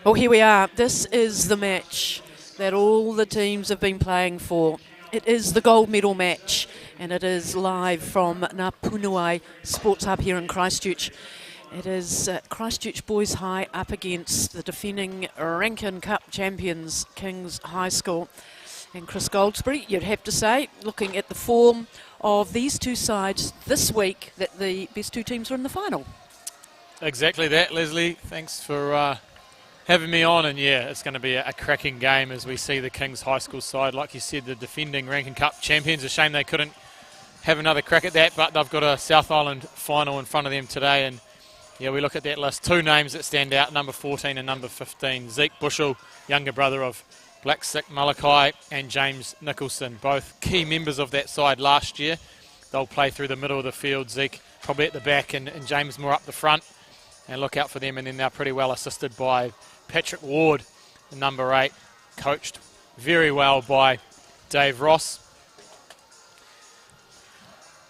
Well, here we are. This is the match that all the teams have been playing for. It is the gold medal match, and it is live from Ngā Punui Sports Hub here in Christchurch. It is Christchurch Boys High up against the defending Rankin Cup champions, King's High School. And Chris Goldsberry, you'd have to say, looking at the form of these two sides this week, that the best two teams are in the final. Exactly that, Leslie. Thanks for having me on. And yeah, it's going to be a cracking game as we see the King's High School side. Like you said, the defending Rankin Cup champions. A shame they couldn't have another crack at that, but they've got a South Island final in front of them today. And yeah, we look at that list. Two names that stand out, number 14 and number 15. Zeke Bushell, younger brother of Black Sick Malachi and James Nicholson, both key members of that side last year. They'll play through the middle of the field. Zeke probably at the back and James more up the front. And look out for them. And then they're pretty well assisted by Patrick Ward, the number 8, coached very well by Dave Ross.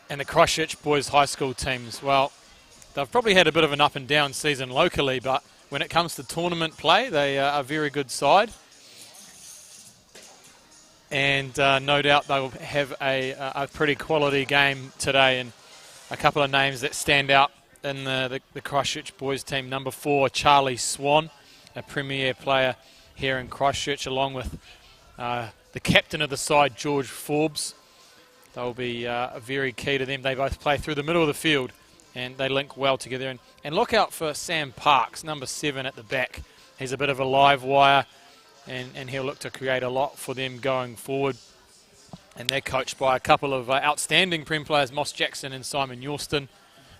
And the Christchurch Boys High School teams, well, they've probably had a bit of an up and down season locally, but when it comes to tournament play, they are a very good side. And no doubt they will have a pretty quality game today. And a couple of names that stand out in the Christchurch boys team. Number 4, Charlie Swan, a premier player here in Christchurch, along with the captain of the side, George Forbes. They'll be very key to them. They both play through the middle of the field and they link well together. And look out for Sam Parks, number 7 at the back. He's a bit of a live wire. And he'll look to create a lot for them going forward. And they're coached by a couple of outstanding Prem players, Moss Jackson and Simon Yorston,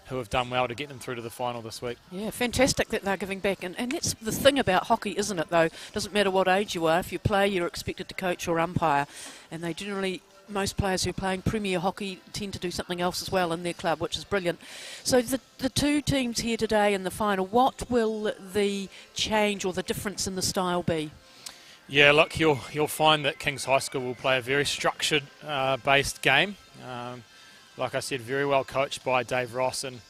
who have done well to get them through to the final this week. Yeah, fantastic that they're giving back. And that's the thing about hockey, isn't it, though? Doesn't matter what age you are. If you play, you're expected to coach or umpire. And they generally, most players who are playing Premier hockey tend to do something else as well in their club, which is brilliant. So the two teams here today in the final, what will the change or the difference in the style be? Yeah, look, you'll find that King's High School will play a very structured based game. Like I said, very well coached by Dave Ross, and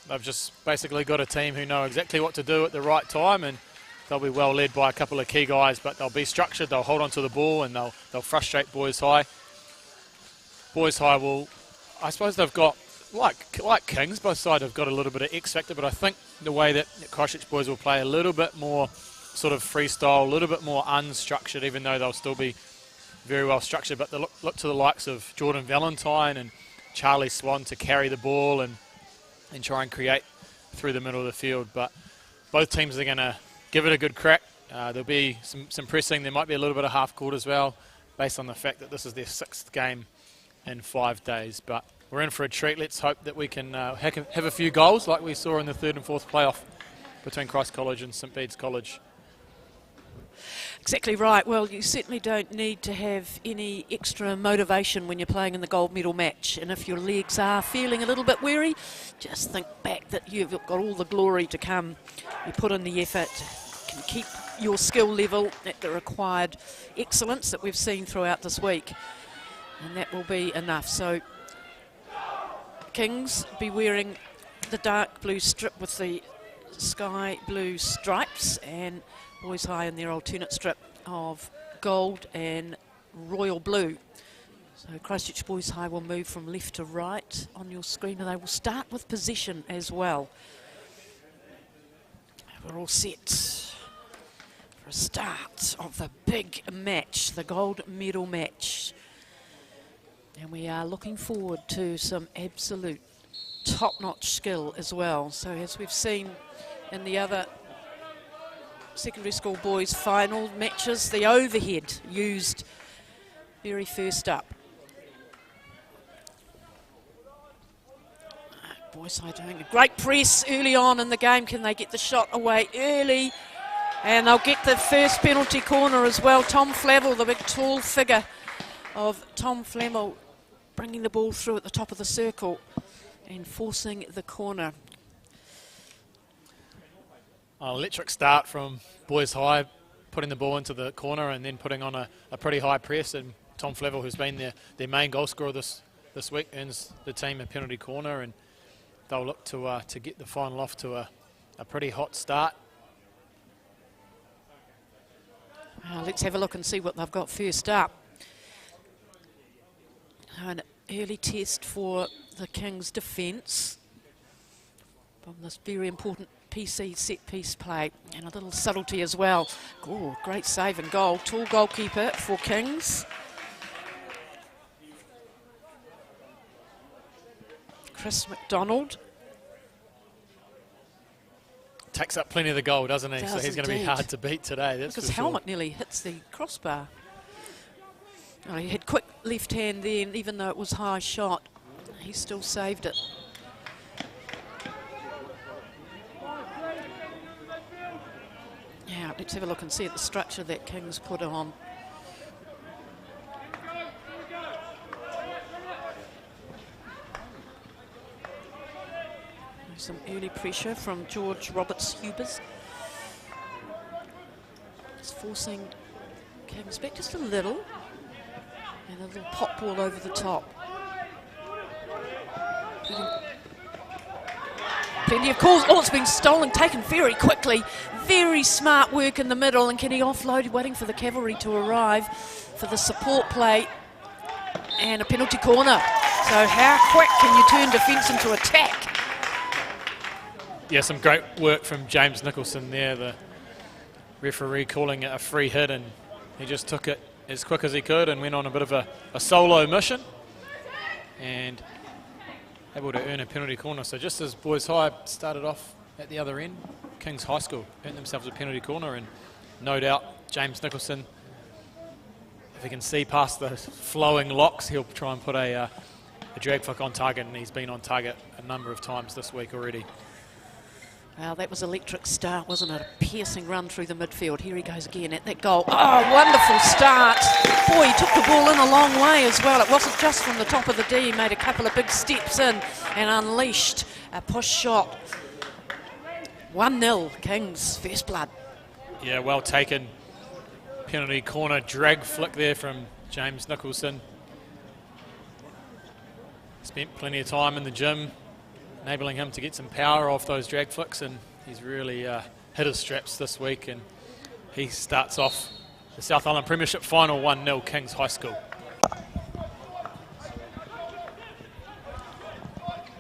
they've just basically got a team who know exactly what to do at the right time, and they'll be well led by a couple of key guys, but they'll be structured, they'll hold on to the ball, and they'll frustrate Boys High. Boys High will, I suppose they've got, like Kings, both sides have got a little bit of X factor, but I think the way that Christchurch Boys will play a little bit more sort of freestyle, a little bit more unstructured, even though they'll still be very well structured. But they look to the likes of Jordan Valentine and Charlie Swan to carry the ball and try and create through the middle of the field. But both teams are going to give it a good crack. There'll be some pressing. There might be a little bit of half court as well, based on the fact that this is their 6th game in 5 days. But we're in for a treat. Let's hope that we can have a few goals like we saw in the 3rd and 4th playoff between Christ College and St Bede's College. Exactly right. Well, you certainly don't need to have any extra motivation when you're playing in the gold medal match. And if your legs are feeling a little bit weary, just think back that you've got all the glory to come. You put in the effort, can keep your skill level at the required excellence that we've seen throughout this week. And that will be enough. So Kings be wearing the dark blue strip with the sky blue stripes, and Boys High in their alternate strip of gold and royal blue. So Christchurch Boys High will move from left to right on your screen, and they will start with possession as well. We're all set for a start of the big match, the gold medal match. And we are looking forward to some absolute top-notch skill as well. So as we've seen in the other secondary school boys final matches, the overhead used very first up. Boys are doing a great press early on in the game. Can they get the shot away early? And they'll get the first penalty corner as well. Tom Flavel, the big tall figure of Tom Flavel, bringing the ball through at the top of the circle and forcing the corner. Electric start from Boys High, putting the ball into the corner and then putting on a pretty high press. And Tom Flavel, who's been their main goal scorer this week, earns the team a penalty corner, and they'll look to get the final off to a pretty hot start. Let's have a look and see what they've got first up. An early test for the Kings' defence from this very important PC set-piece play, and a little subtlety as well. Oh, great save and goal. Tall goalkeeper for Kings. Chris McDonald. Takes up plenty of the goal, doesn't he? So he's going to be hard to beat today. That's because helmet nearly hits the crossbar. Oh, he had quick left hand then, even though it was high shot. He still saved it. Yeah, let's have a look and see at the structure that Kings put on. Some early pressure from George Roberts-Hubers. Just forcing Kings back just a little. And a little pop ball over the top. Plenty of calls. Oh, it's been stolen, taken very quickly. Very smart work in the middle. And can he offload, waiting for the cavalry to arrive for the support play. And a penalty corner. So how quick can you turn defence into attack? Yeah, some great work from James Nicholson there. The referee calling it a free hit, and he just took it as quick as he could and went on a bit of a solo mission and able to earn a penalty corner. So just as Boys High started off at the other end, Kings High School earned themselves a penalty corner, and no doubt James Nicholson, if he can see past the flowing locks, he'll try and put a drag flick on target, and he's been on target a number of times this week already. Well, that was electric start, wasn't it? A piercing run through the midfield. Here he goes again at that goal. Oh, wonderful start. Boy, he took the ball in a long way as well. It wasn't just from the top of the D. He made a couple of big steps in and unleashed a push shot. 1-0, Kings, first blood. Yeah, well taken. Penalty corner drag flick there from James Nicholson. Spent plenty of time in the gym, enabling him to get some power off those drag flicks, and he's really hit his straps this week, and he starts off the South Island Premiership final 1-0 Kings High School.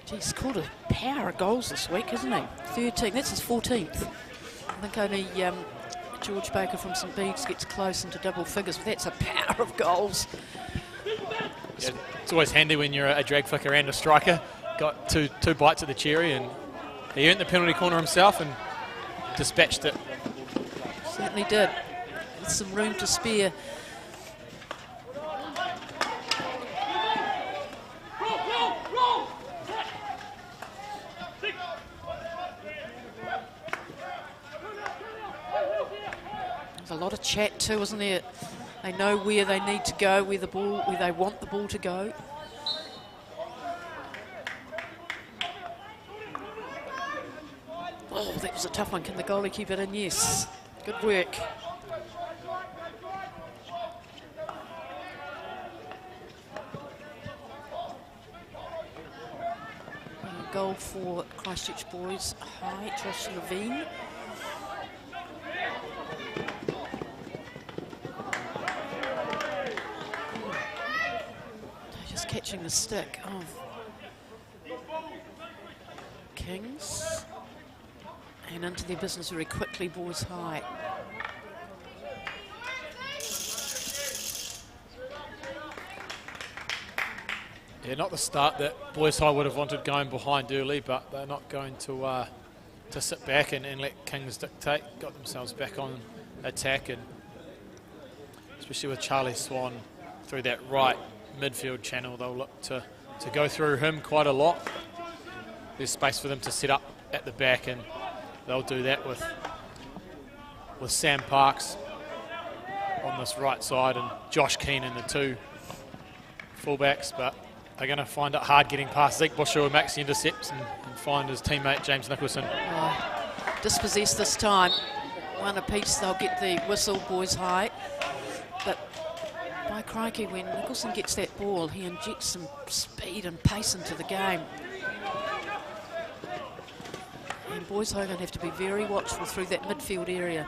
He's scored a power of goals this week, hasn't he? 13, that's his 14th. I think only George Baker from St Bede's gets close into double figures, but that's a power of goals. Yeah, it's always handy when you're a drag flicker and a striker. Got two bites at the cherry, and he earned the penalty corner himself and dispatched it. Certainly did, with some room to spare. There's a lot of chat too, isn't there? They know where they need to go, where they want the ball to go. Oh, that was a tough one. Can the goalie keep it in? Yes. Good work. And a goal for Christchurch Boys High, Josh Levine. They're just catching the stick of Kings. And into their business very quickly, Boys High. Yeah, not the start that Boys High would have wanted, going behind early, but they're not going to sit back and let Kings dictate. Got themselves back on attack, and especially with Charlie Swan through that right midfield channel, they'll look to go through him quite a lot. There's space for them to set up at the back, and they'll do that with Sam Parks on this right side and Josh Keenan, the two fullbacks, but they're going to find it hard getting past Zeke Busher, who makes the intercepts, and find his teammate James Nicholson. Dispossessed this time. One apiece, they'll get the whistle, Boys High. But by crikey, when Nicholson gets that ball, he injects some speed and pace into the game. And Boys High are going to have to be very watchful through that midfield area.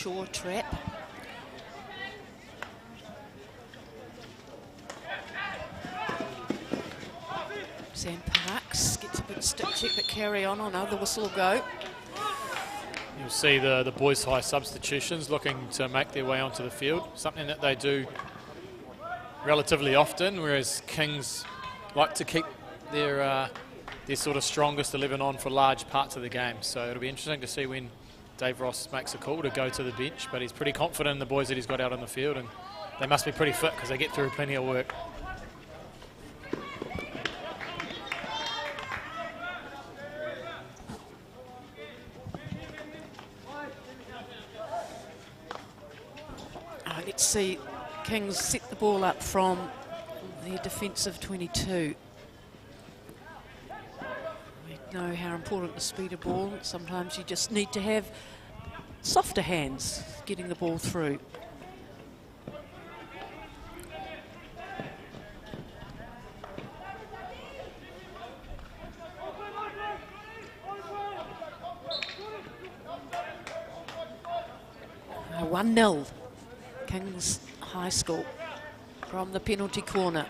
Shaw trap. Sam Parks gets a big stick check, but carry on. Oh no, the whistle will go. You'll see the boys' high substitutions looking to make their way onto the field, something that they do relatively often, whereas Kings like to keep their sort of strongest 11 on for large parts of the game. So it'll be interesting to see when Dave Ross makes a call to go to the bench, but he's pretty confident in the boys that he's got out on the field, and they must be pretty fit because they get through plenty of work. Let's see, Kings set the ball up from their defensive 22. We know how important the speed of ball. Sometimes you just need to have softer hands getting the ball through. Uh, 1-0. Kings High School from the penalty corner.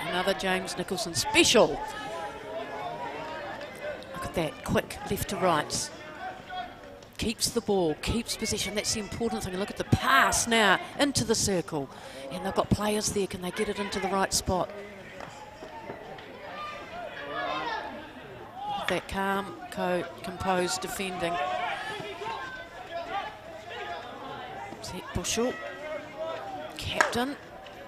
Another James Nicholson special. Look at that, quick left to right. Keeps the ball, keeps possession. That's the important thing. Look at the pass now into the circle. And they've got players there. Can they get it into the right spot? Look at that calm, composed defending. Zach Bushell. Captain,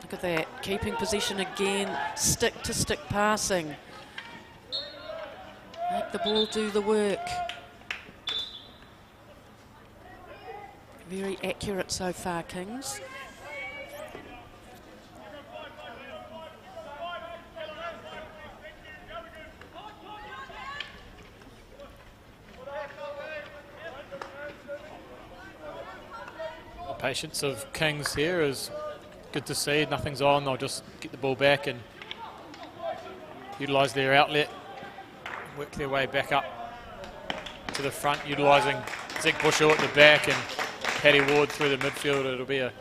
look at that, keeping possession again, stick-to-stick passing. Make the ball do the work. Very accurate so far, Kings. The patience of Kings here is good to see. Nothing's on, they'll just get the ball back and utilise their outlet, work their way back up to the front, utilising Zach Bushell at the back and Paddy Ward through the midfield. It'll be a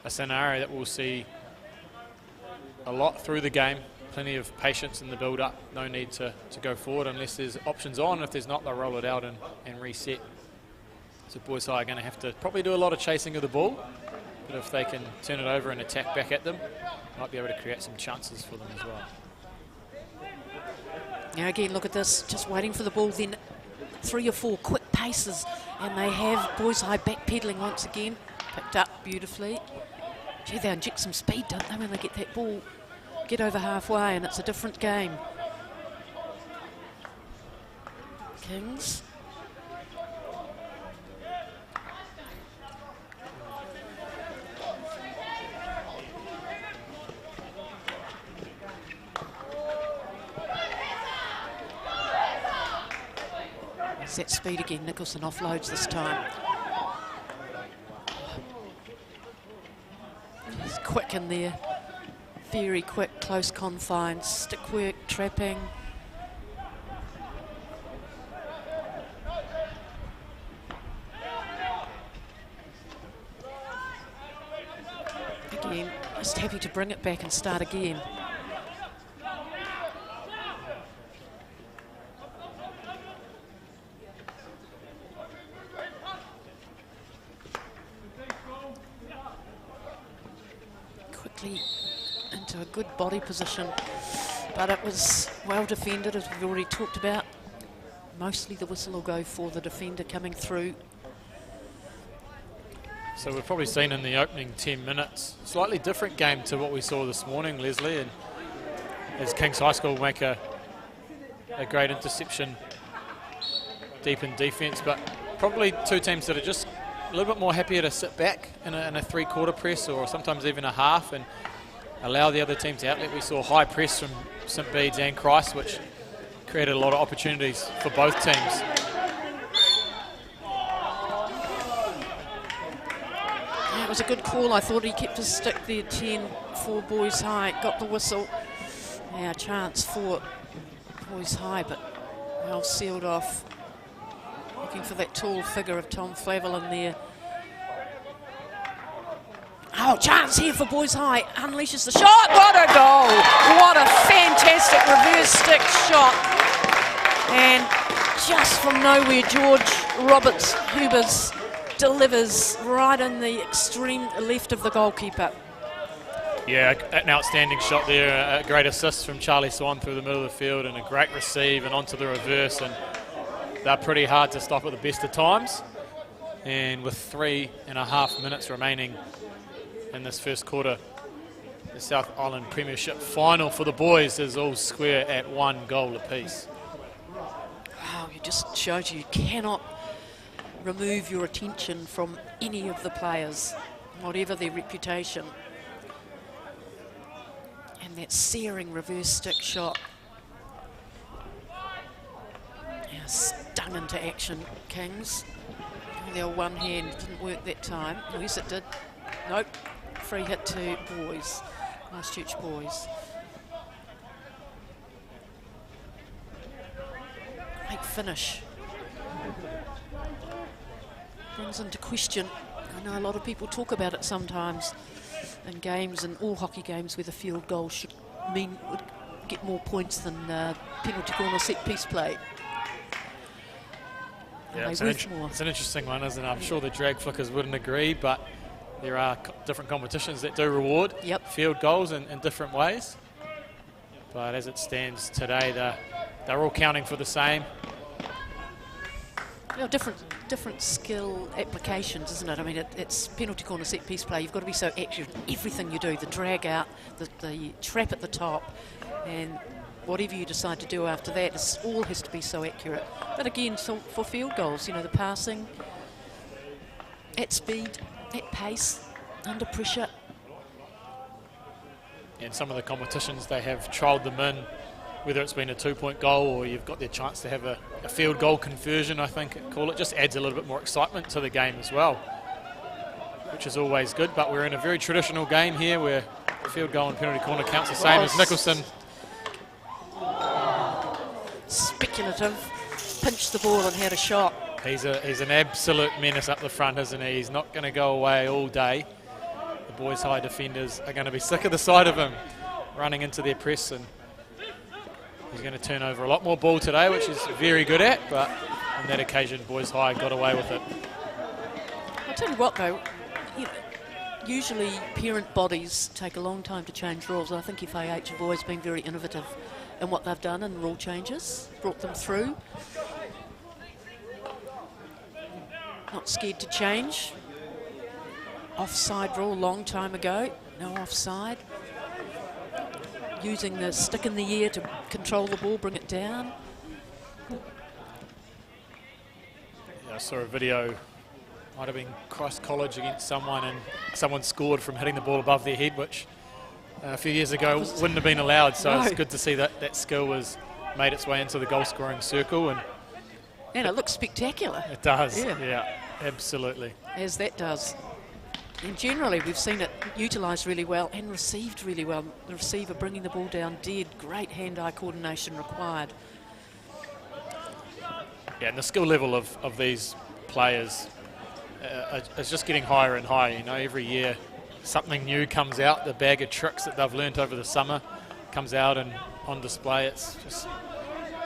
scenario that we'll see a lot through the game. Plenty of patience in the build-up, no need to go forward unless there's options on. If there's not, they'll roll it out and reset. So boys are going to have to probably do a lot of chasing of the ball. But if they can turn it over and attack back at them, might be able to create some chances for them as well. Now again, look at this, just waiting for the ball, then 3 or 4 quick paces, and they have Boys High backpedaling once again, picked up beautifully. Gee, they inject some speed, don't they, when they get that ball, get over halfway, and it's a different game. Kings. That speed again, Nicholson offloads this time. He's quick in there, very quick, close confines, stick work, trapping. Again, just happy to bring it back and start again. Into a good body position, but it was well defended, as we've already talked about. Mostly the whistle will go for the defender coming through. So we've probably seen in the opening 10 minutes, slightly different game to what we saw this morning, Leslie, and as Kings High School make a great interception deep in defence, but probably two teams that are just a little bit more happier to sit back in a three-quarter press or sometimes even a half and allow the other team to outlet. We saw high press from St Bede's and Christ, which created a lot of opportunities for both teams. Yeah, it was a good call. I thought he kept his stick there, 10 for Boys High. Got the whistle. Yeah, chance for Boys High, but well sealed off. Looking for that tall figure of Tom Flavel in there. Oh, chance here for Boys High. Unleashes the shot. What a goal. What a fantastic reverse stick shot. And just from nowhere, George Roberts Hubers delivers right in the extreme left of the goalkeeper. Yeah, an outstanding shot there. A great assist from Charlie Swan through the middle of the field, and a great receive and onto the reverse. And they're pretty hard to stop at the best of times. And with 3.5 minutes remaining in this first quarter, the South Island Premiership final for the boys is all square at 1 goal apiece. Wow, it just shows you cannot remove your attention from any of the players, whatever their reputation. And that searing reverse stick shot. Yeah, stung into action, Kings. Their one hand didn't work that time. Yes, it did. Nope. Free hit to boys. Christchurch boys. Great finish. Brings into question, I know a lot of people talk about it sometimes in games, and all hockey games where the field goal would get more points than penalty corner set piece play. Yeah, it's an interesting one, isn't it? I'm sure the drag flickers wouldn't agree, but there are different competitions that do reward field goals in different ways. But as it stands today, they're all counting for the same. You know, different skill applications, isn't it? I mean, it's penalty corner set piece play. You've got to be so accurate in everything you do. The drag out, the trap at the top, and whatever you decide to do after that, it all has to be so accurate. But again, so for field goals, you know, the passing at speed, at pace, under pressure. In some of the competitions, they have trialled them in, whether it's been a 2-point goal or you've got the chance to have a field goal conversion, I think call it. Just adds a little bit more excitement to the game as well, which is always good. But we're in a very traditional game here where field goal and penalty corner counts the same as Nicholson. Speculative, pinched the ball and had a shot. He's an absolute menace up the front, isn't he? He's not going to go away all day. The Boys High defenders are going to be sick of the sight of him running into their press, and he's going to turn over a lot more ball today, which he's very good at, but on that occasion, Boys High got away with it. I'll tell you what, though, you know, usually parent bodies take a long time to change rules. I think FAH have always been very innovative in what they've done in rule changes, brought them through. Not scared to change. Offside rule, long time ago, no offside. Using the stick in the air to control the ball, bring it down. Yeah, I saw a video, might have been Christ College against someone, and someone scored from hitting the ball above their head, which a few years ago wouldn't have been allowed. So no. It's good to see that skill was made its way into the goal scoring circle, and it looks spectacular. It does, yeah, absolutely. As that does. And generally, we've seen it utilised really well and received really well. The receiver bringing the ball down dead, great hand-eye coordination required. Yeah, and the skill level of these players is just getting higher and higher. You know, every year something new comes out. The bag of tricks that they've learnt over the summer comes out and on display. It's just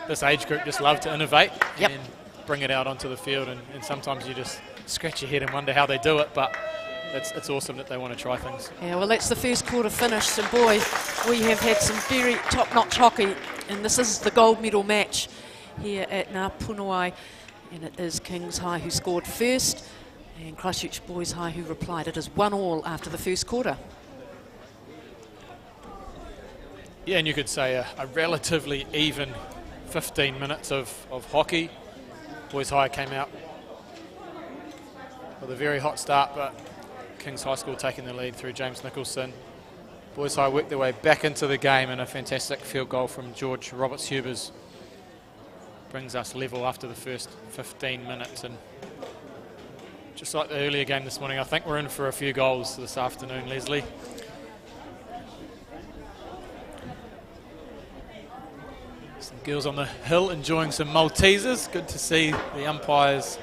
this age group just love to innovate and bring it out onto the field. And sometimes you just scratch your head and wonder how they do it, but it's awesome that they want to try things. Yeah, well, that's the first quarter finished, and boy, we have had some very top-notch hockey, and this is the gold medal match here at Ngā Punawai, and it is Kings High who scored first, and Christchurch Boys High who replied. It is 1-1 after the first quarter. Yeah, and you could say a relatively even 15 minutes of hockey. Boys High came out with a very hot start, but Kings High School taking the lead through James Nicholson. Boys High worked their way back into the game, and a fantastic field goal from George Roberts Hubers brings us level after the first 15 minutes. And just like the earlier game this morning, I think we're in for a few goals this afternoon, Leslie. Some girls on the hill enjoying some Maltesers. Good to see the umpires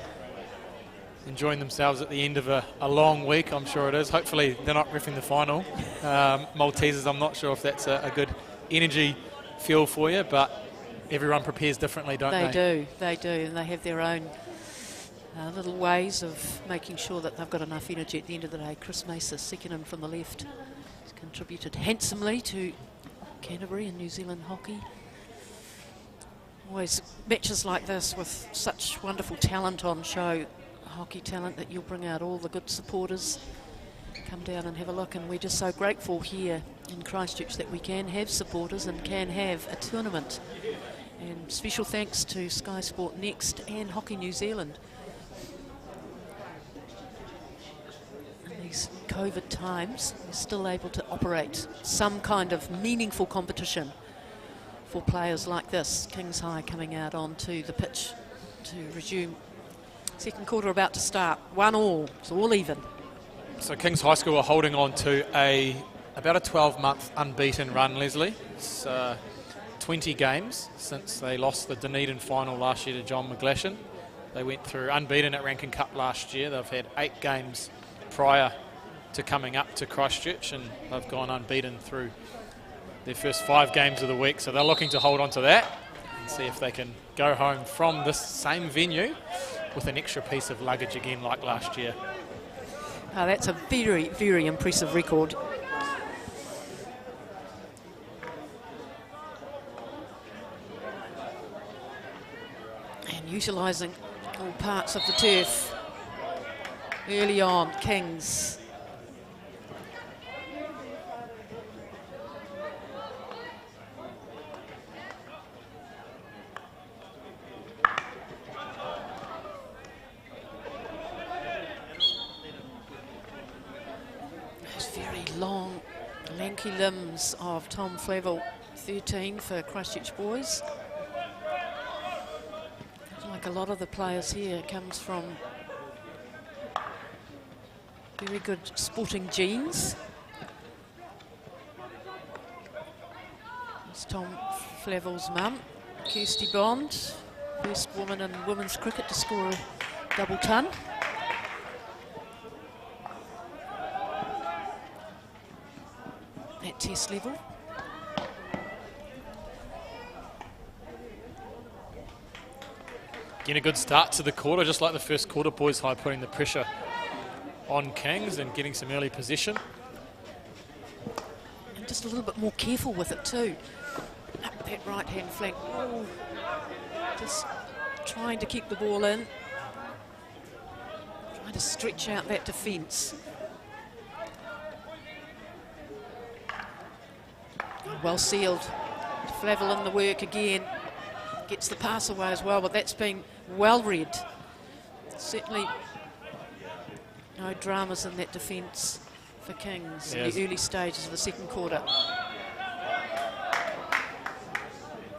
enjoying themselves at the end of a long week, I'm sure it is. Hopefully they're not reffing the final. Maltesers, I'm not sure if that's a good energy fuel for you, but everyone prepares differently, don't they? They do, and they have their own little ways of making sure that they've got enough energy at the end of the day. Chris Macer, second in from the left, has contributed handsomely to Canterbury and New Zealand hockey. Always matches like this with such wonderful talent on show, hockey talent, that you'll bring out all the good supporters. Come down and have a look, and we're just so grateful here in Christchurch that we can have supporters and can have a tournament. And special thanks to skysportnext and Hockey New Zealand. In these COVID times, we're still able to operate some kind of meaningful competition for players like this. Kings High coming out onto the pitch to resume. Second quarter about to start. 1-1, it's all even. So Kings High School are holding on to about a 12-month unbeaten run, Leslie. It's 20 games since they lost the Dunedin final last year to John McGlashan. They went through unbeaten at Rankin Cup last year. They've had 8 games prior to coming up to Christchurch, and they've gone unbeaten through their first 5 games of the week. So they're looking to hold on to that and see if they can go home from this same venue with an extra piece of luggage again like last year. Oh, that's a very, very impressive record. And utilising all parts of the turf early on, Kings. Long, lanky limbs of Tom Flavel, 13 for Christchurch boys. Like a lot of the players here, comes from very good sporting genes. It's Tom Flavel's mum, Kirsty Bond, first woman in women's cricket to score a double ton. At test level. Getting a good start to the quarter, just like the first quarter. Boys High putting the pressure on Kings and getting some early possession. And just a little bit more careful with it too. Up that right hand flank. Ooh. Just trying to keep the ball in. Trying to stretch out that defence. Well sealed. Flavel in the work again. Gets the pass away as well, but that's been well read. Certainly no dramas in that defence for Kings in the early stages of the second quarter.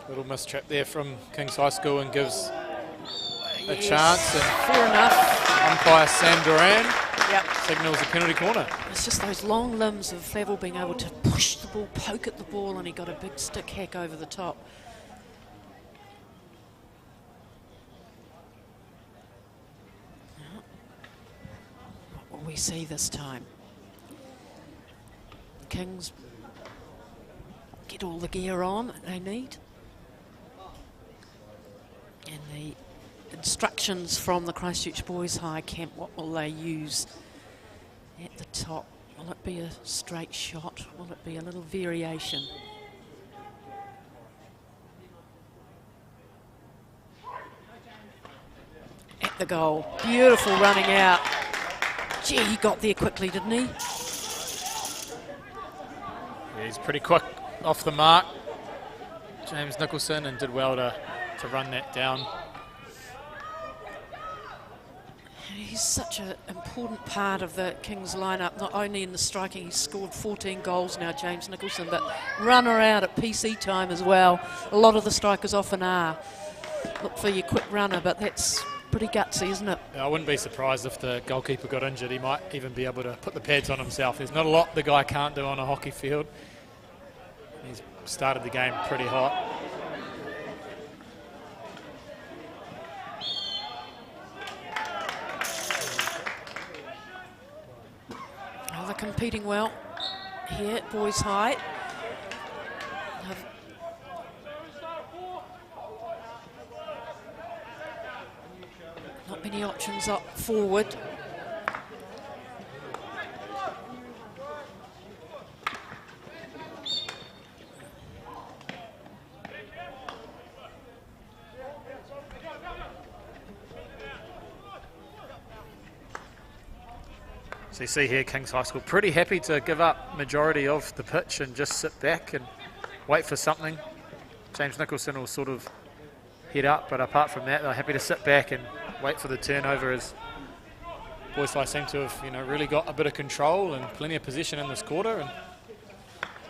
Little mistrap there from Kings High School and gives a chance. And fair enough. Umpire Sam Duran signals a penalty corner. It's just those long limbs of Flavel being able to push the ball, poke at the ball, and he got a big stick hack over the top. What will we see this time? Kings get all the gear on that they need. And the instructions from the Christchurch Boys High camp, what will they use at the top? Will it be a straight shot? Will it be a little variation? At the goal. Beautiful running out. Gee, he got there quickly, didn't he? Yeah, he's pretty quick off the mark, James Nicholson, and did well to run that down. He's such an important part of the Kings lineup, not only in the striking. He's scored 14 goals now, James Nicholson, but runner out at PC time as well. A lot of the strikers often are. Look for your quick runner, but that's pretty gutsy, isn't it? Yeah, I wouldn't be surprised if the goalkeeper got injured. He might even be able to put the pads on himself. There's not a lot the guy can't do on a hockey field. He's started the game pretty hot. competing well here at Boys High. Not many options up forward. So you see here, Kings High School pretty happy to give up majority of the pitch and just sit back and wait for something. James Nicholson will sort of head up, but apart from that, they're happy to sit back and wait for the turnover, as Boys High seem to have, really got a bit of control and plenty of possession in this quarter, and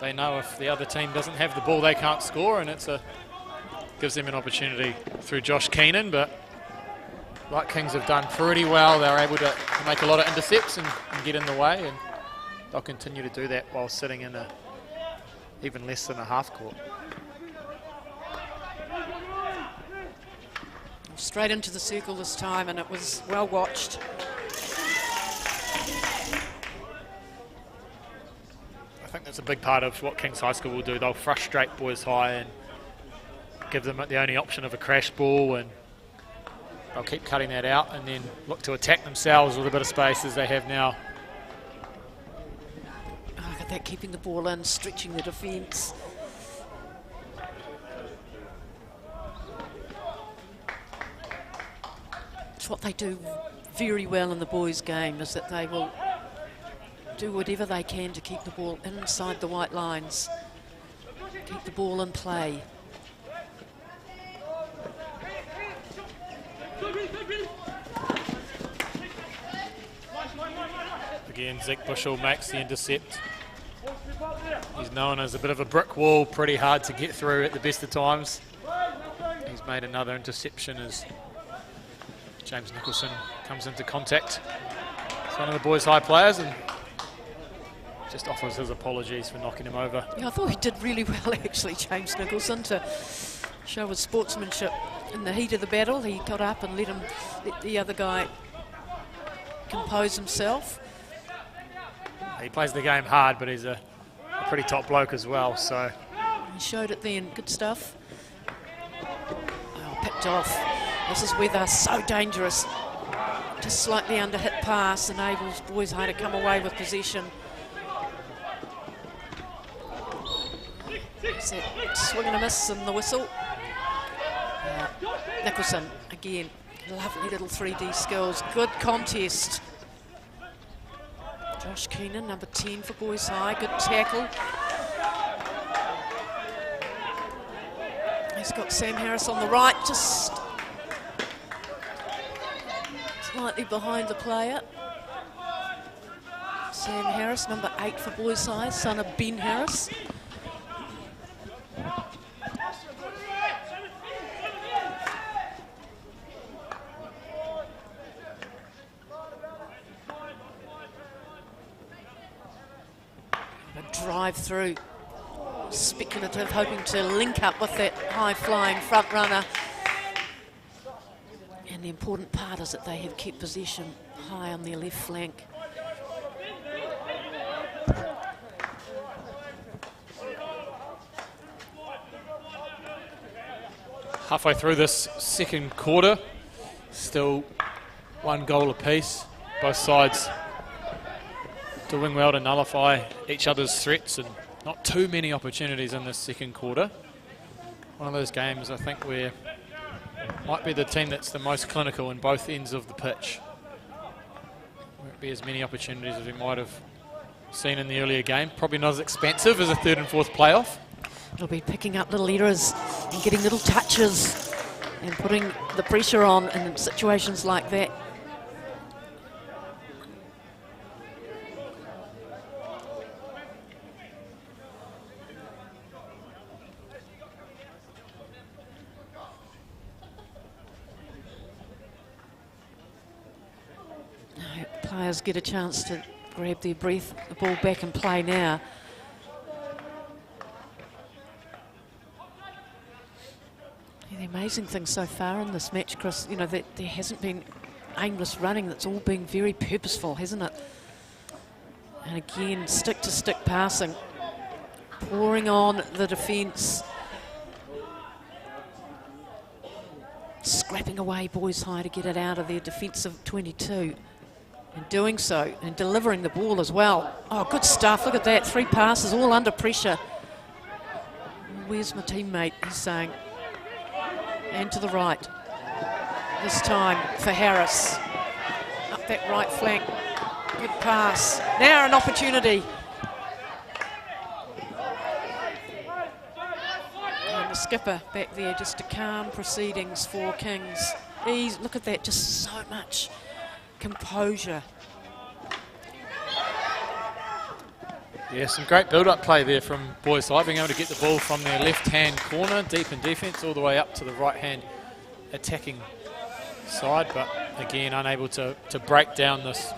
they know if the other team doesn't have the ball, they can't score, and gives them an opportunity through Josh Keenan. But like Kings have done pretty well, they're able to make a lot of intercepts and get in the way, and they'll continue to do that while sitting in even less than a half court. Straight into the circle this time, and it was well watched. I think that's a big part of what Kings High School will do. They'll frustrate Boys High and give them the only option of a crash ball, and they'll keep cutting that out and then look to attack themselves with a bit of space as they have now. Oh, look at that, keeping the ball in, stretching the defence. It's what they do very well in the boys' game, is that they will do whatever they can to keep the ball inside the white lines, keep the ball in play. Again, Zeke Bushell makes the intercept. He's known as a bit of a brick wall, pretty hard to get through at the best of times. He's made another interception as James Nicholson comes into contact. It's one of the Boys High players and just offers his apologies for knocking him over. Yeah, I thought he did really well, actually, James Nicholson, to show his sportsmanship. In the heat of the battle, he got up and let the other guy compose himself. He plays the game hard, but he's a pretty top bloke as well, so. He showed it then, good stuff. Oh, picked off. This is where they're so dangerous. Just slightly under hit pass enables Boys High to come away with possession. Is that swing and a miss and the whistle? Nicholson, again, lovely little 3D skills. Good contest. Josh Keenan, number 10 for Boys High. Good tackle. He's got Sam Harris on the right, just slightly behind the player. Sam Harris, number 8 for Boys High, son of Ben Harris. Drive through, speculative, hoping to link up with that high-flying front runner. And the important part is that they have kept possession high on their left flank. Halfway through this second quarter, still one goal apiece. Both sides doing well to nullify each other's threats, and not too many opportunities in this second quarter. One of those games, I think, where might be the team that's the most clinical in both ends of the pitch. Won't be as many opportunities as we might have seen in the earlier game. Probably not as expansive as a third and fourth playoff. It'll be picking up little errors and getting little touches and putting the pressure on in situations like that. Players get a chance to grab their breath, the ball back and play now. Yeah, the amazing thing so far in this match, Chris, you know, that there hasn't been aimless running. That's all been very purposeful, hasn't it? And again, stick-to-stick passing. Pouring on the defence. Scrapping away Boys High to get it out of their defensive 22. And doing so, and delivering the ball as well. Oh, good stuff. Look at that. 3 passes, all under pressure. Where's my teammate? He's saying. And to the right. This time for Harris. Up that right flank. Good pass. Now an opportunity. And the skipper back there just to calm proceedings for Kings. Look at that, just so much composure. Yeah, some great build-up play there from Boys High, being able to get the ball from their left-hand corner, deep in defence, all the way up to the right-hand attacking side, but again, unable to break down this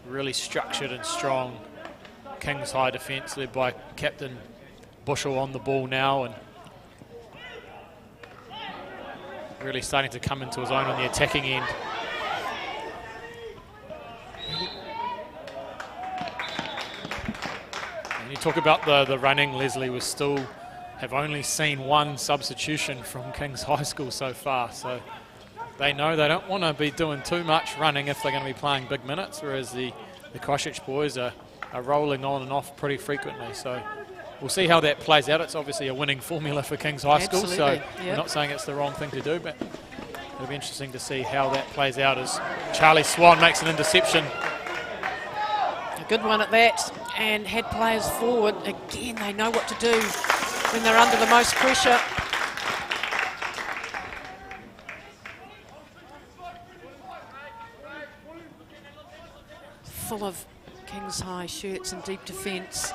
really structured and strong Kings High defence, led by Captain Bushell on the ball now, and really starting to come into his own on the attacking end. And you talk about the running, Leslie was still have only seen 1 substitution from Kings High School so far, so they know they don't want to be doing too much running if they're going to be playing big minutes, whereas the Christchurch boys are rolling on and off pretty frequently. So we'll see how that plays out. It's obviously a winning formula for Kings High School, so yep. We're not saying it's the wrong thing to do, but it'll be interesting to see how that plays out as Charlie Swan makes an interception. A good one at that, and had players forward. Again, they know what to do when they're under the most pressure. Full of Kings High shirts and deep defence.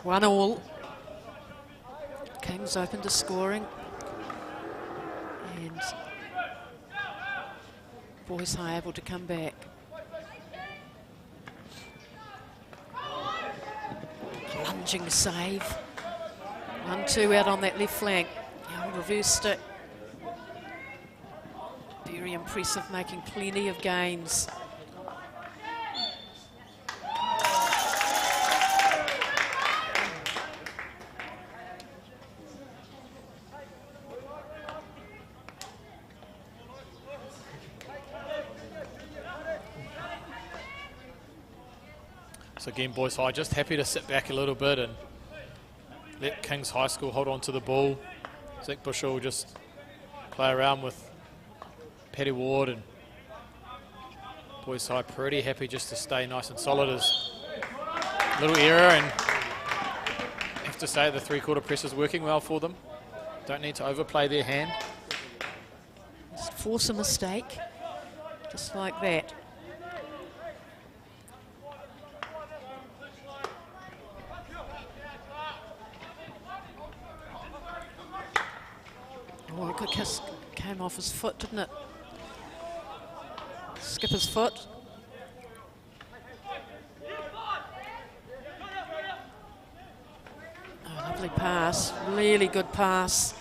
One all. Kings open to scoring. And Boys High able to come back. Lunging save. 1-2 out on that left flank. Reversed it. Very impressive, making plenty of gains. So again, Boys High just happy to sit back a little bit and let Kings High School hold on to the ball. Zach Bushell just play around with Paddy Ward, and Boys High pretty happy just to stay nice and solid. As little error, and I have to say the 3/4 press is working well for them. Don't need to overplay their hand. Just force a mistake, just like that. Oh, a good kiss came off his foot, didn't it? Skipper's foot. Oh, lovely pass, really good pass.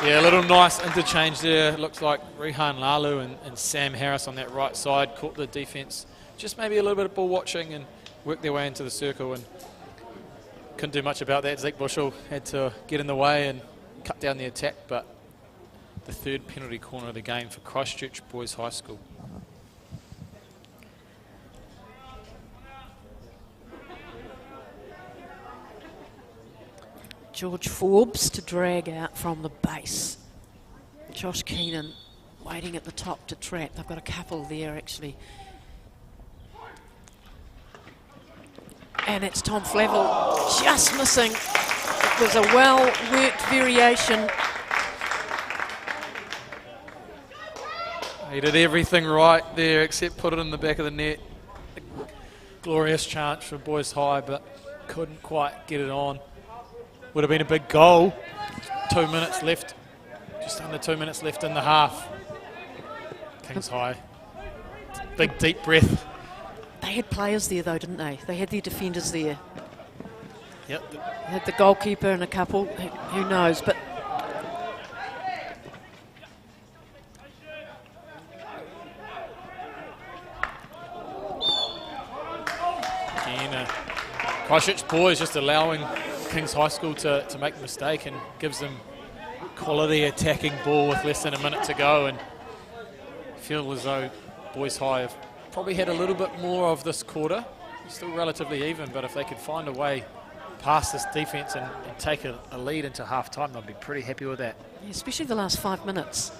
Yeah, a little nice interchange there. Looks like Rehan Lalu and Sam Harris on that right side caught the defence. Just maybe a little bit of ball watching and worked their way into the circle, and couldn't do much about that. Zeke Bushell had to get in the way and cut down the attack, but the 3rd penalty corner of the game for Christchurch Boys High School. George Forbes to drag out from the base. Josh Keenan waiting at the top to trap. They've got a couple there actually. And it's Tom Flavel just missing. It was a well-worked variation. He did everything right there except put it in the back of the net. A glorious chance for Boys High, but couldn't quite get it on. Would have been a big goal. 2 minutes left, just under 2 minutes left in the half. Kings High big deep breath. They had players there though, didn't they? They had their defenders there. Yep. They had the goalkeeper and a couple, who knows, but Again, Christchurch boys just allowing Kings High School to make the mistake, and gives them quality attacking ball with less than a minute to go, and feel as though Boys High have probably had a little bit more of this quarter. It's still relatively even, but if they could find a way past this defence and take a lead into half time, they'll be pretty happy with that. yeah, especially the last 5 minutes.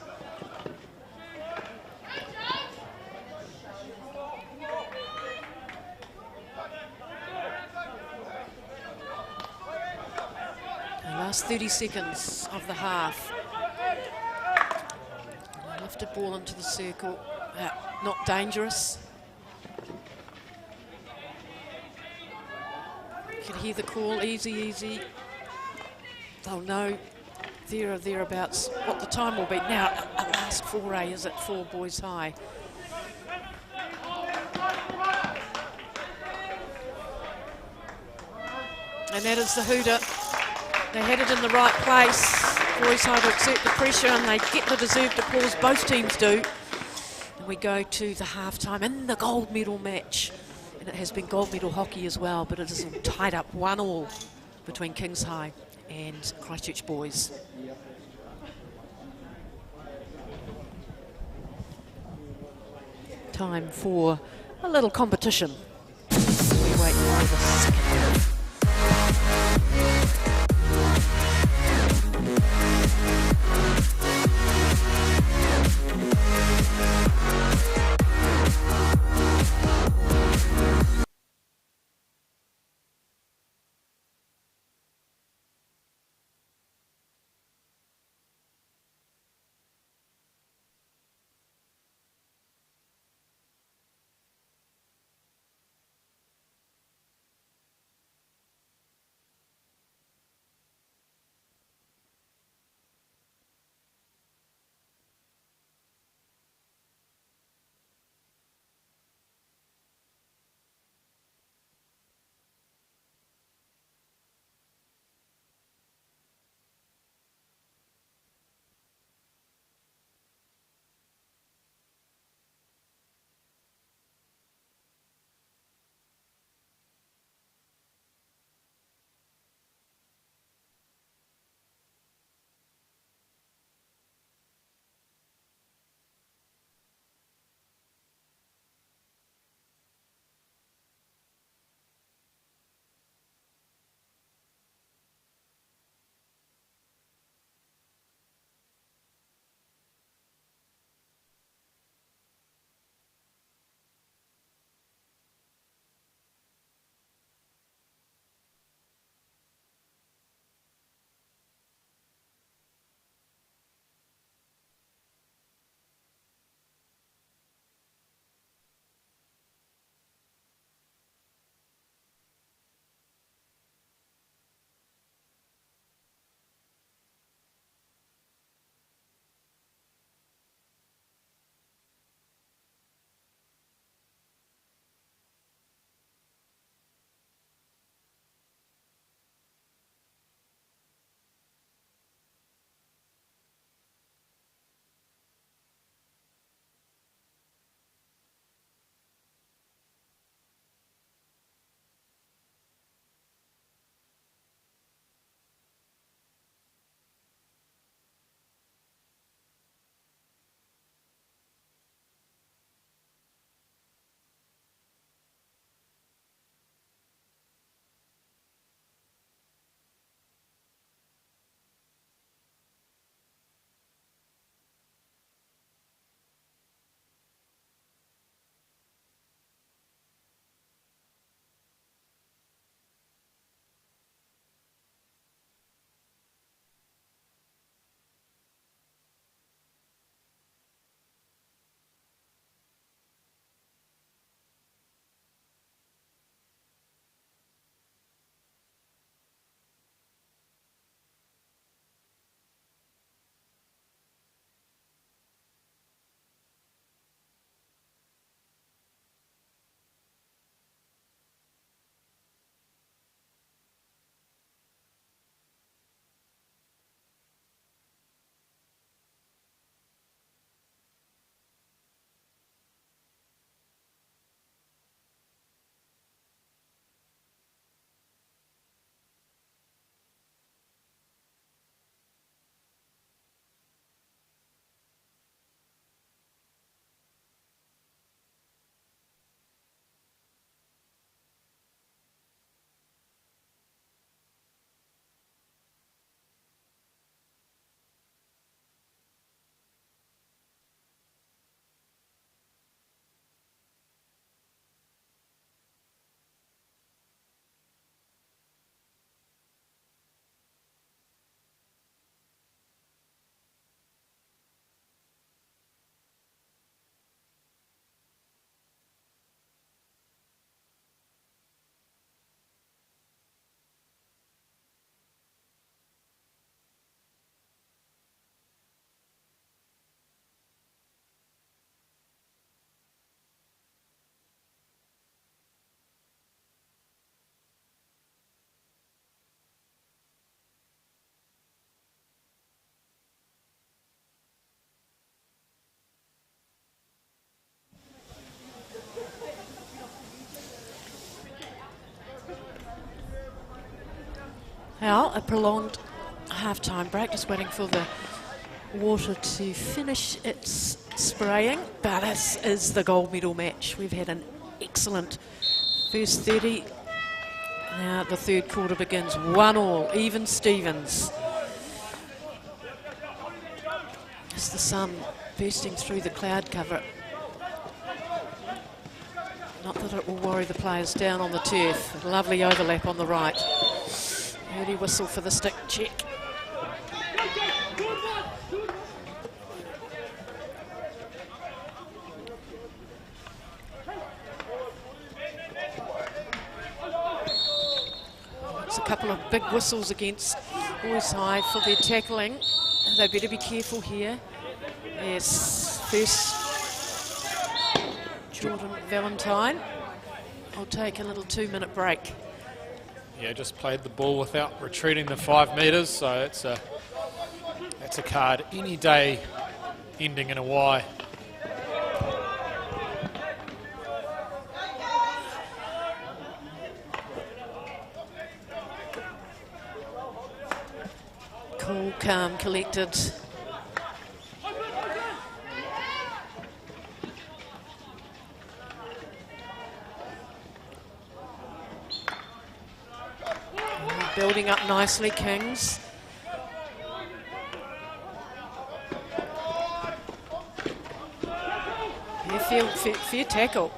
The last 30 seconds of the half. Lifted ball into the circle, not dangerous. You can hear the call, easy, easy. They'll know there or thereabouts what the time will be. Now, a last foray is it for Boys High. And that is the hooter. They had it in the right place. Boys High to exert the pressure, and they get the deserved applause. Both teams do. And we go to the half-time in the gold medal match. And it has been gold medal hockey as well, but it is all tied up 1-1 between Kings High and Christchurch boys. Time for a little competition. We wait for the second half. Now, a prolonged half-time break, just waiting for the water to finish its spraying. But this is the gold medal match. We've had an excellent first 30. Now the third quarter begins 1-1, even Stevens. Just the sun bursting through the cloud cover. Not that it will worry the players down on the turf. A lovely overlap on the right. Early whistle for the stick check. It's a couple of big whistles against Boys High for their tackling. They better be careful here. Yes, first Jordan Valentine. I'll take a little 2-minute break. Yeah, just played the ball without retreating the 5 metres, so it's a card any day ending in a Y. Cool, calm, collected. Building up nicely, Kings. Fair tackle.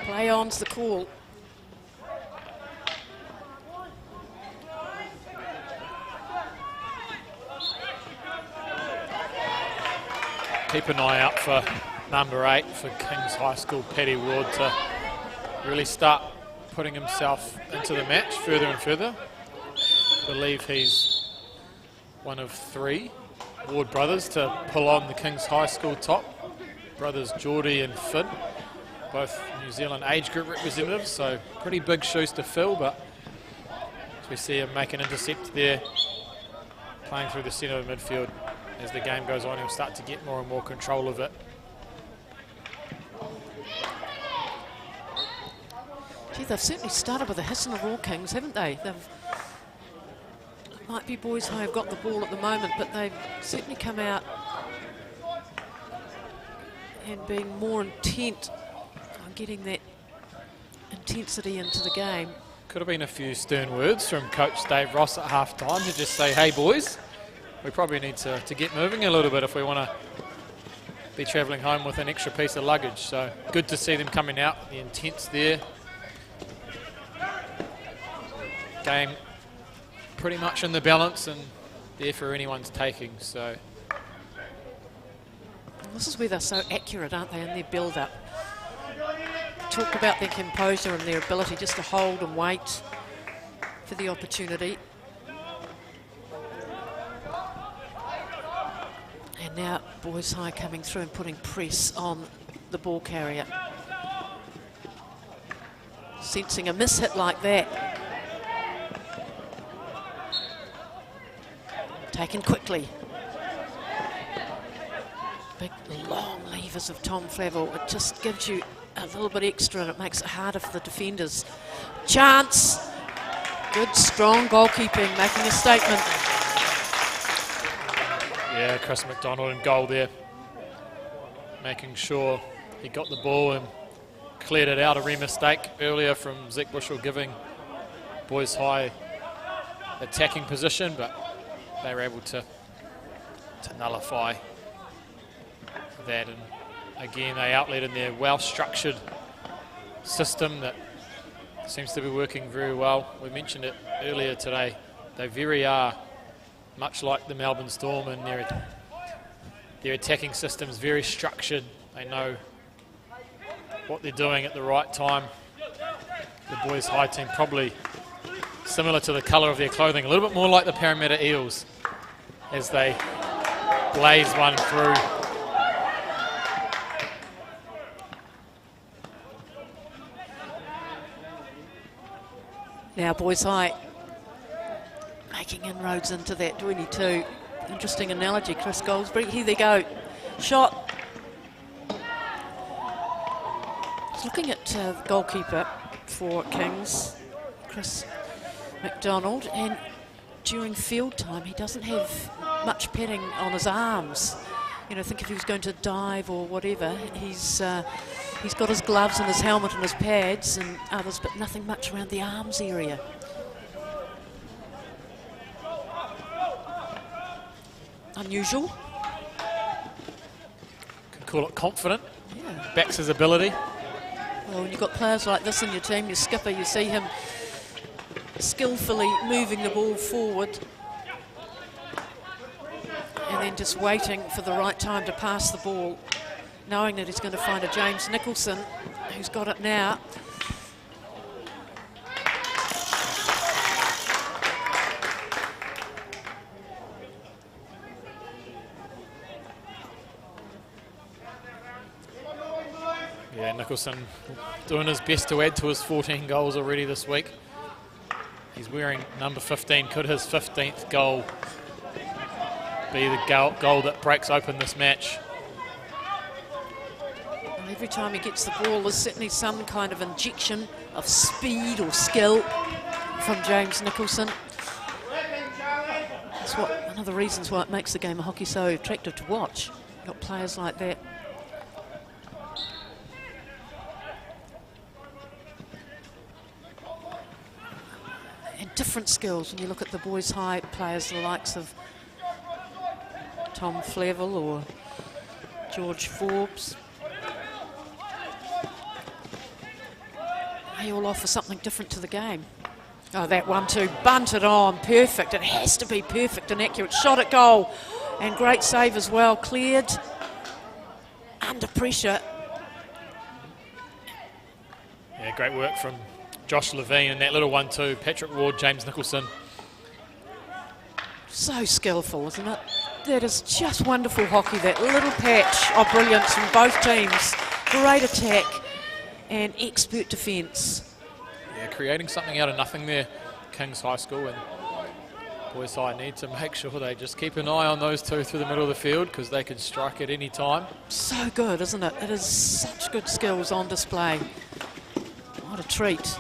Play on's the call. Keep an eye out for number 8 for Kings High School, Paddy Ward, to really start putting himself into the match further and further. I believe he's one of 3 Ward brothers to pull on the Kings High School top. Brothers Geordie and Finn, both New Zealand age group representatives, so pretty big shoes to fill, but as we see him make an intercept there, playing through the centre of midfield. As the game goes on, he'll start to get more and more control of it. Gee, they've certainly started with a hissing of all Kings, haven't they? Might be Boys High have got the ball at the moment, but they've certainly come out and been more intent on getting that intensity into the game. Could have been a few stern words from Coach Dave Ross at half-time to just say, hey boys, we probably need to get moving a little bit if we want to be travelling home with an extra piece of luggage. So good to see them coming out, the intent's there. Game pretty much in the balance and there for anyone's taking. So this is where they're so accurate, aren't they, in their build-up. Talk about their composure and their ability just to hold and wait for the opportunity. And now Boys High coming through and putting press on the ball carrier. Sensing a miss-hit like that. Taken quickly. Big long levers of Tom Flavel. It just gives you a little bit extra and it makes it harder for the defenders. Chance. Good, strong goalkeeping, making a statement. Yeah, Chris McDonald in goal there. Making sure he got the ball and cleared it out. A rare mistake earlier from Zach Bushell, giving Boys High attacking position, but they were able to nullify that, and again they outlet in their well-structured system that seems to be working very well. We mentioned it earlier today. They very are much like the Melbourne Storm, and their attacking system's very structured. They know what they're doing at the right time. The Boys High team probably similar to the colour of their clothing, a little bit more like the Parramatta Eels as they blaze one through. Now Boys High making inroads into that 22. Interesting analogy, Chris Goldsberry. Here they go. Shot. Looking at the goalkeeper for Kings, Chris McDonald, and during field time, he doesn't have much padding on his arms. You know, think if he was going to dive or whatever, he's got his gloves and his helmet and his pads and others, but nothing much around the arms area. Unusual. Can call it confident. Yeah. Backs his ability. Well, when you've got players like this in your team, your skipper, you see him skillfully moving the ball forward and then just waiting for the right time to pass the ball, knowing that he's going to find a James Nicholson who's got it now. Yeah, Nicholson doing his best to add to his 14 goals already this week. He's wearing number 15. Could his 15th goal be the goal that breaks open this match? And every time he gets the ball, there's certainly some kind of injection of speed or skill from James Nicholson. That's one of the reasons why it makes the game of hockey so attractive to watch. You've got players like that. Different skills when you look at the boys' high players, the likes of Tom Flevel or George Forbes. They all offer something different to the game. Oh, that 1-2 bunted on, perfect. It has to be perfect and accurate. Shot at goal and great save as well. Cleared under pressure. Yeah, great work from Josh Levine and that little 1-2. Patrick Ward, James Nicholson. So skillful, isn't it? That is just wonderful hockey, that little patch of brilliance from both teams. Great attack and expert defence. Yeah, creating something out of nothing there, Kings High School, and boys high need to make sure they just keep an eye on those two through the middle of the field because they can strike at any time. So good, isn't it? It is such good skills on display. What a treat.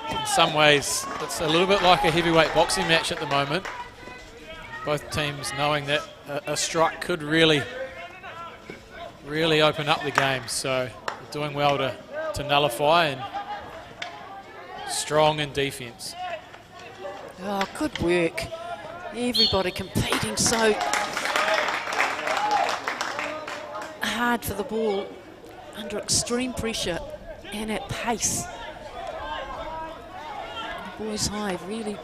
In some ways, it's a little bit like a heavyweight boxing match at the moment. Both teams knowing that a strike could really open up the game. So doing well to nullify and strong in defence. Oh, good work. Everybody competing so hard for the ball under extreme pressure and at pace. Boys high really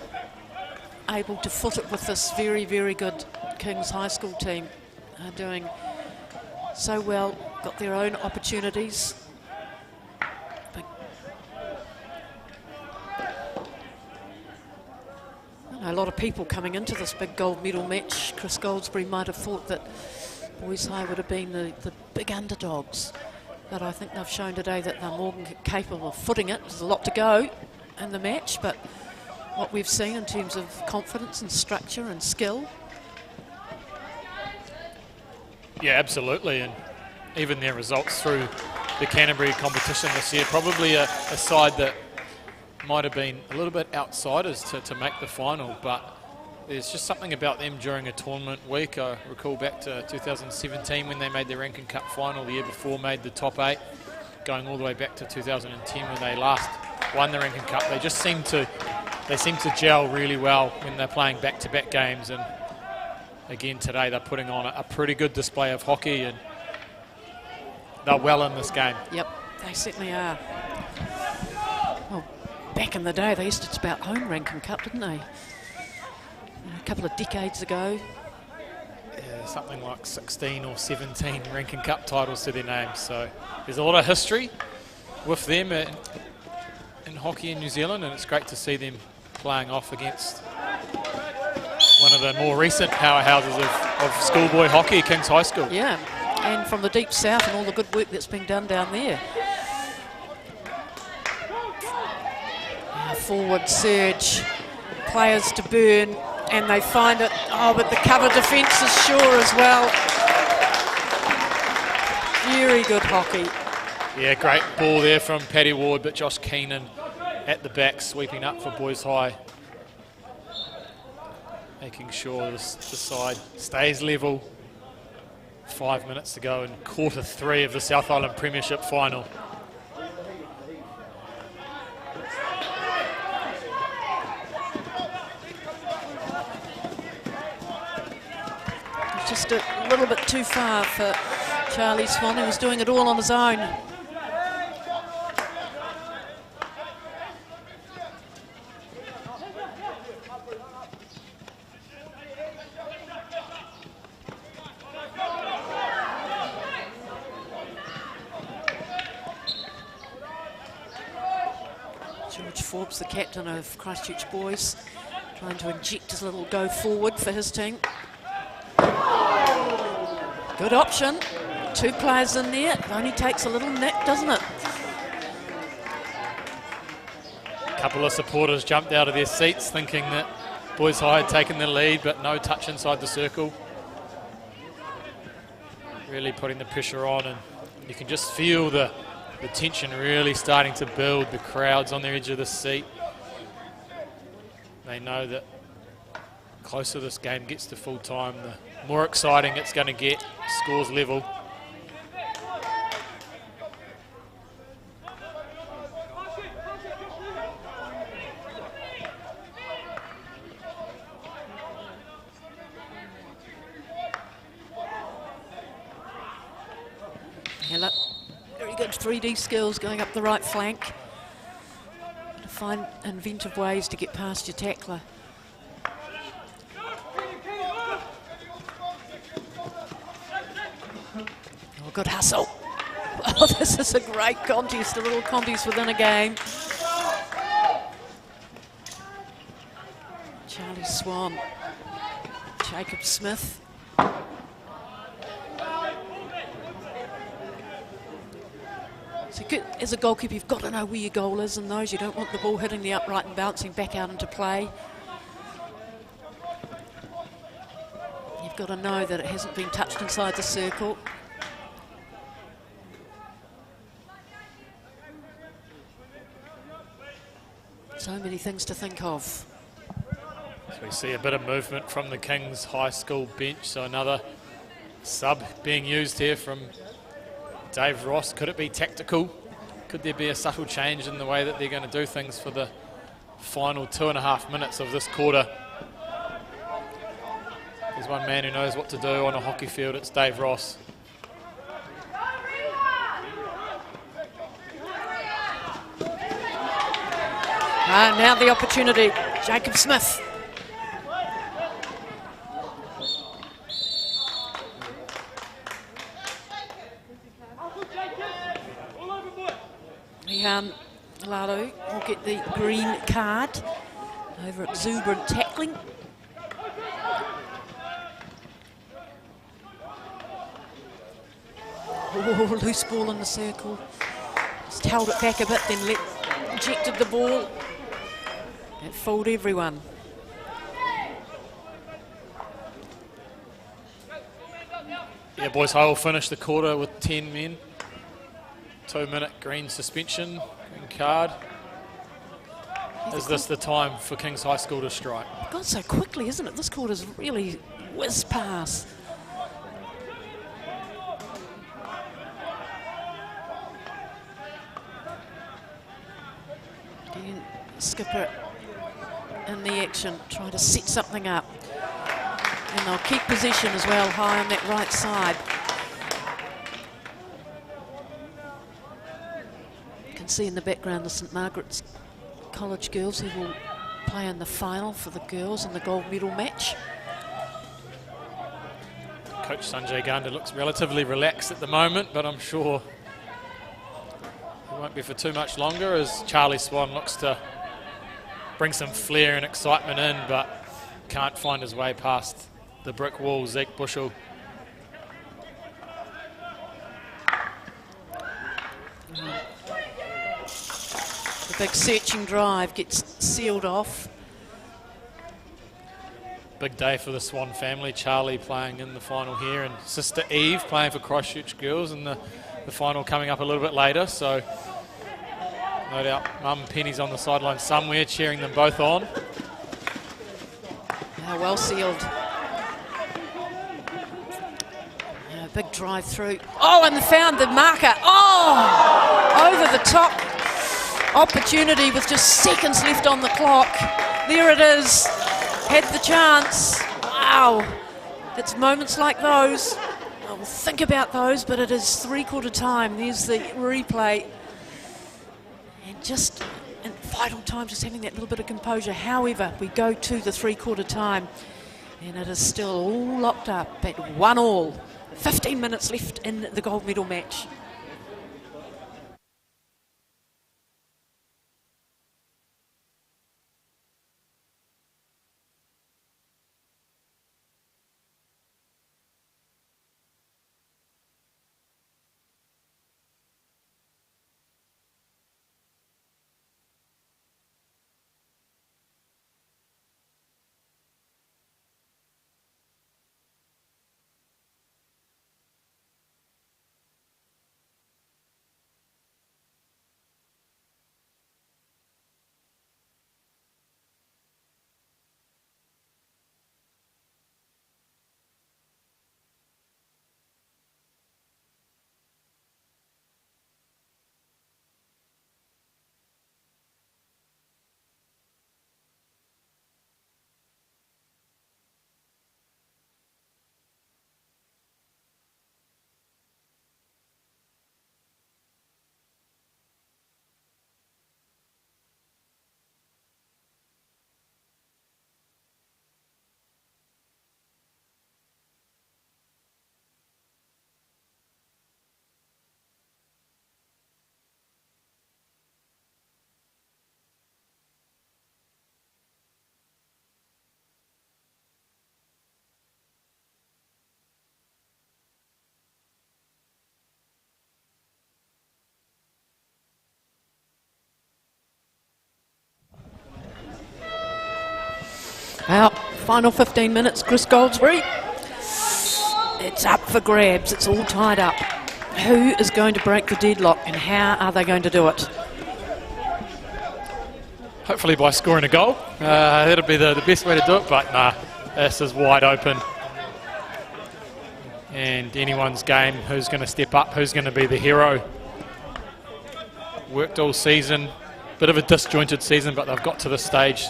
able to foot it with this very, very good Kings High School team. Doing so well, got their own opportunities. But I know a lot of people coming into this big gold medal match. Chris Goldsberry might have thought that Boys High would have been the big underdogs. But I think they've shown today that they're more than capable of footing it. There's a lot to go in the match, but what we've seen in terms of confidence and structure and skill. Yeah, absolutely, and even their results through the Canterbury competition this year, probably a side that might have been a little bit outsiders to make the final, but there's just something about them during a tournament week. I recall back to 2017 when they made the Rankin Cup final, the year before made the top 8, going all the way back to 2010 when they last won the Rankin Cup. They just seem to gel really well when they're playing back-to-back games, and again today they're putting on a pretty good display of hockey and they're well in this game. Yep, they certainly are. Well, back in the day they used to spout home Rankin Cup, didn't they? A couple of decades ago. Yeah, something like 16 or 17 Rankin Cup titles to their name, so there's a lot of history with them in hockey in New Zealand, and it's great to see them playing off against one of the more recent powerhouses of schoolboy hockey, Kings High School. Yeah, and from the deep south and all the good work that's been done down there. Forward surge, players to burn, and they find it. Oh, but the cover defence is sure as well. Very good hockey. Yeah, great ball there from Paddy Ward, but Josh Keenan at the back sweeping up for Boys High. making sure the side stays level. 5 minutes to go in quarter 3 of the South Island Premiership final. Just a little bit too far for Charlie Swan, who was doing it all on his own. George Forbes, the captain of Christchurch boys, trying to inject his little go forward for his team. Good option. 2 players in there. It only takes a little nick, doesn't it? A couple of supporters jumped out of their seats thinking that Boys High had taken the lead, but no touch inside the circle. Really putting the pressure on, and you can just feel the tension really starting to build. The crowd's on the edge of the seat. They know that the closer this game gets to full time, the more exciting it's going to get. Scores level. Hello. Very good 3D skills going up the right flank. To find inventive ways to get past your tackler. Oh, good hustle. Oh, this is a great contest, a little contest within a game. Charlie Swan, Jacob Smith. So good, as a goalkeeper, you've got to know where your goal is and those. You don't want the ball hitting the upright and bouncing back out into play. You've got to know that it hasn't been touched inside the circle. So many things to think of. So we see a bit of movement from the King's High School bench. So another sub being used here from Dave Ross. Could it be tactical? Could there be a subtle change in the way that they're going to do things for the final 2.5 minutes of this quarter? There's one man who knows what to do on a hockey field. It's Dave Ross. Now the opportunity, Jacob Smith. Lalo will get the green card over exuberant tackling. Oh, loose ball in the circle. Just held it back a bit, then ejected the ball. It fooled everyone. Yeah, Boys High will finish the quarter with 10 men. 2-minute green suspension, green card. Is this the time for King's High School to strike? It's gone so quickly, isn't it? This quarter's really whizzed past. Again, skipper in the action, trying to set something up. And they'll keep possession as well, high on that right side. You can see in the background the St Margaret's College girls who will play in the final for the girls in the gold medal match. Coach Sanjay Gandhi looks relatively relaxed at the moment, but I'm sure it won't be for too much longer as Charlie Swan looks to bring some flair and excitement in, but can't find his way past the brick wall. Zeke Bushell. The big searching drive gets sealed off. Big day for the Swan family. Charlie playing in the final here, and sister Eve playing for Christchurch girls in the final coming up a little bit later. So no doubt Mum Penny's on the sideline somewhere cheering them both on. They're well sealed. Big drive through. Oh, and they found the marker. Oh, over the top. Opportunity with just seconds left on the clock. There it is. Had the chance. Wow. It's moments like those. I'll think about those, but it is three-quarter time. There's the replay. And just in vital time, just having that little bit of composure. However, we go to the three-quarter time, and it is still all locked up at 1-1. 15 minutes left in the gold medal match. Well, final 15 minutes, Chris Goldsbury. It's up for grabs, it's all tied up. Who is going to break the deadlock and how are they going to do it? Hopefully by scoring a goal. That'll be the best way to do it, but nah, this is wide open. And anyone's game, who's going to step up, who's going to be the hero. Worked all season, bit of a disjointed season, but they've got to this stage,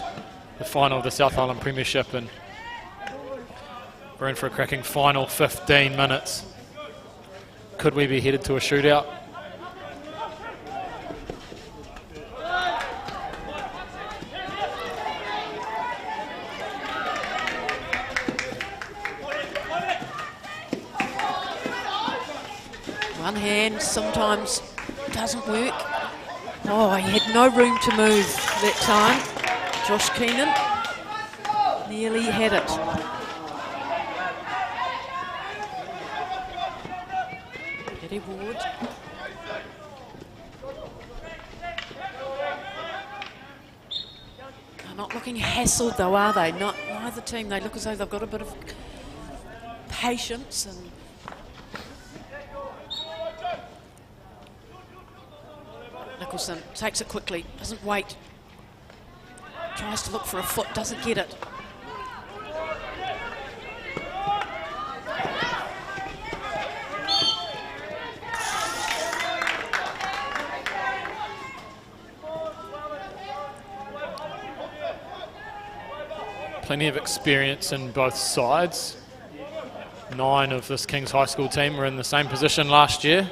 the final of the South Island Premiership, and we're in for a cracking final 15 minutes. Could we be headed to a shootout? One hand sometimes doesn't work. Oh, he had no room to move that time. Josh Keenan nearly had it. Eddie Ward. They're not looking hassled though, are they? Neither team. They look as though they've got a bit of patience and Nicholson takes it quickly, doesn't wait. Tries to look for a foot, doesn't get it. Plenty of experience in both sides. 9 of this Kings High School team were in the same position last year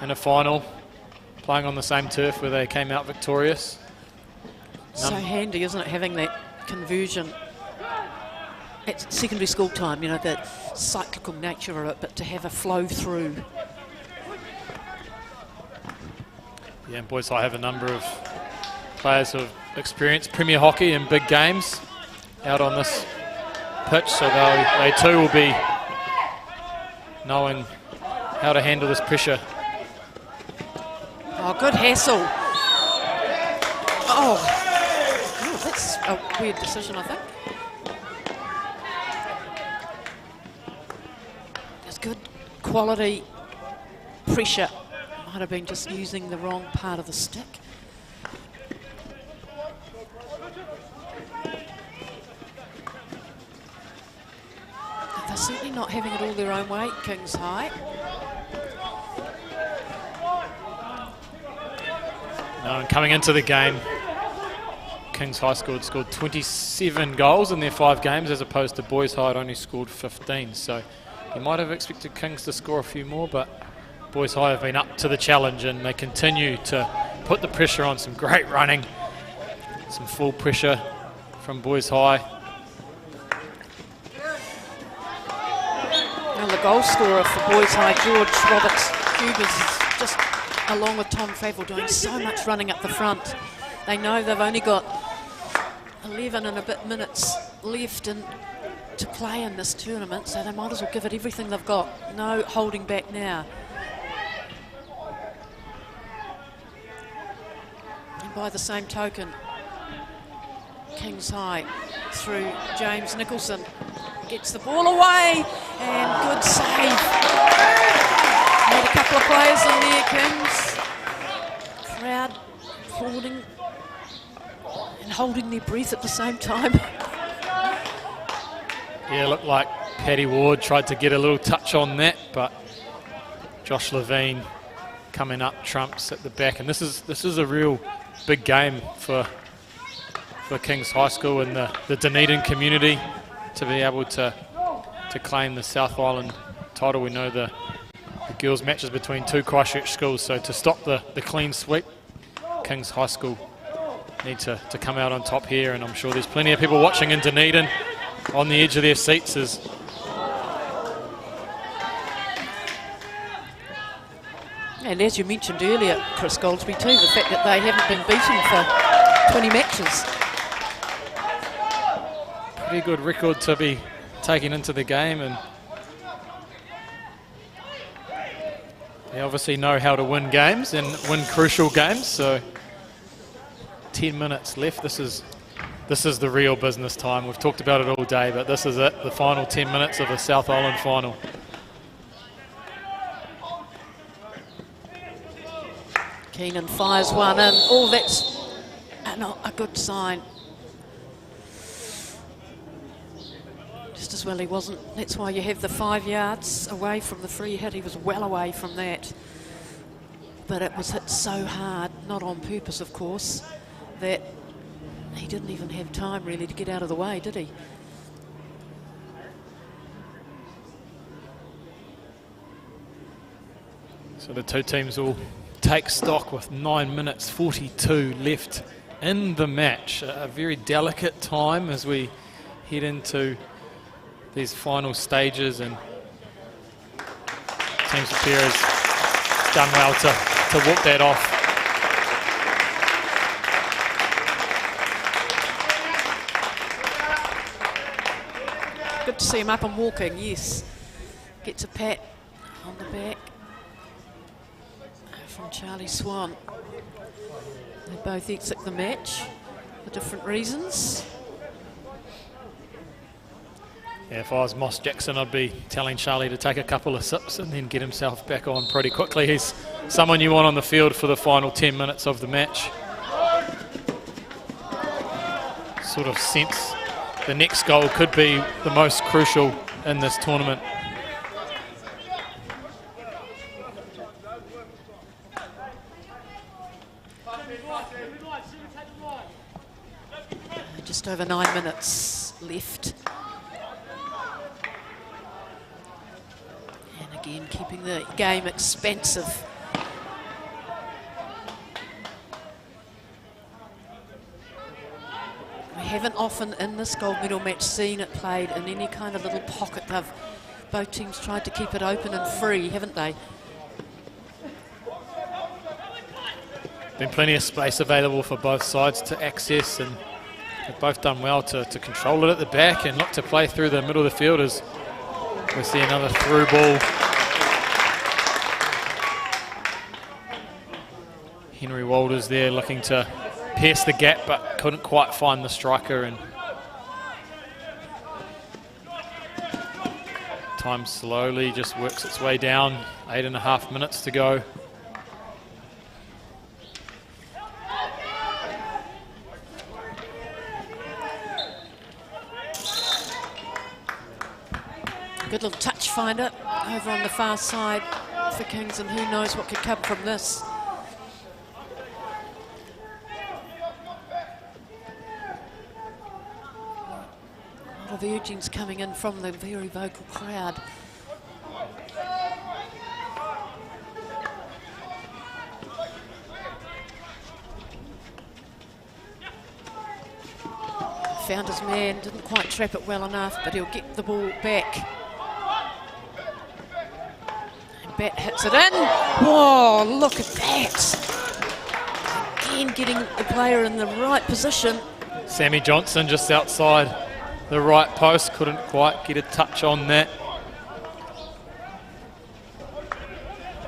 in a final, playing on the same turf where they came out victorious. So handy, isn't it, having that conversion at secondary school time, you know, the cyclical nature of it, but to have a flow through. Yeah, and Boys High have a number of players who have experienced Premier hockey in big games out on this pitch, so they too will be knowing how to handle this pressure. Oh, good hassle. Oh, that's a weird decision, I think. It's good quality pressure. Might have been just using the wrong part of the stick. They're certainly not having it all their own way, Kings High. No, and coming into the game, Kings High School had scored 27 goals in their 5 games, as opposed to Boys High had only scored 15. So you might have expected Kings to score a few more, but Boys High have been up to the challenge, and they continue to put the pressure on. Some great running, some full pressure from Boys High. And the goal scorer for Boys High, George Roberts-Hughes, is just, along with Tom Favell, doing so much running up the front. They know they've only got 11 and a bit minutes left to play in this tournament, so they might as well give it everything they've got. No holding back now. And by the same token, Kings High through James Nicholson gets the ball away, and good save. Had a couple of players in there, Kings. Crowd applauding and holding their breath at the same time. Yeah, looked like Paddy Ward tried to get a little touch on that, but Josh Levine coming up trumps at the back, and this is a real big game for Kings High School and the Dunedin community to be able to claim the South Island title. We know the girls' matches between 2 Christchurch schools, so to stop the clean sweep, Kings High School need to come out on top here, and I'm sure there's plenty of people watching in Dunedin on the edge of their seats as and as you mentioned earlier, Chris Goldsby too, the fact that they haven't been beaten for 20 matches. pretty good record to be taken into the game, and they obviously know how to win games and win crucial games. So 10 minutes left. This is the real business time. We've talked about it all day, but this is it, the final 10 minutes of the South Island final. Keenan fires one in. Oh, that's not a good sign. Just as well he wasn't. That's why you have the 5 yards away from the free hit. He was well away from that. But it was hit so hard, not on purpose of course, that he didn't even have time really to get out of the way, did he? So the two teams will take stock with 9 minutes 42 left in the match. A very delicate time as we head into these final stages, and Team Superior has done well to walk that off. Good to see him up and walking, yes. Gets a pat on the back from Charlie Swan. They both exit the match for different reasons. Yeah, if I was Moss Jackson, I'd be telling Charlie to take a couple of sips and then get himself back on pretty quickly. He's someone you want on the field for the final 10 minutes of the match. Sort of sense the next goal could be the most crucial in this tournament. Just over 9 minutes left. And again, keeping the game expansive. We haven't often in this gold medal match seen it played in any kind of little pocket. Both teams tried to keep it open and free, haven't they? Been plenty of space available for both sides to access, and they've both done well to control it at the back and look to play through the middle of the field as we see another through ball. Henry Walters there looking to pierce the gap but couldn't quite find the striker, and time slowly just works its way down. 8.5 minutes to go. Good little touch finder over on the far side for Kings, and who knows what could come from this. A lot of urgings coming in from the very vocal crowd. Found his man, didn't quite trap it well enough, but he'll get the ball back. And Bat hits it in. Whoa, look at that. Again, getting the player in the right position. Sammy Johnson just outside the right post, couldn't quite get a touch on that.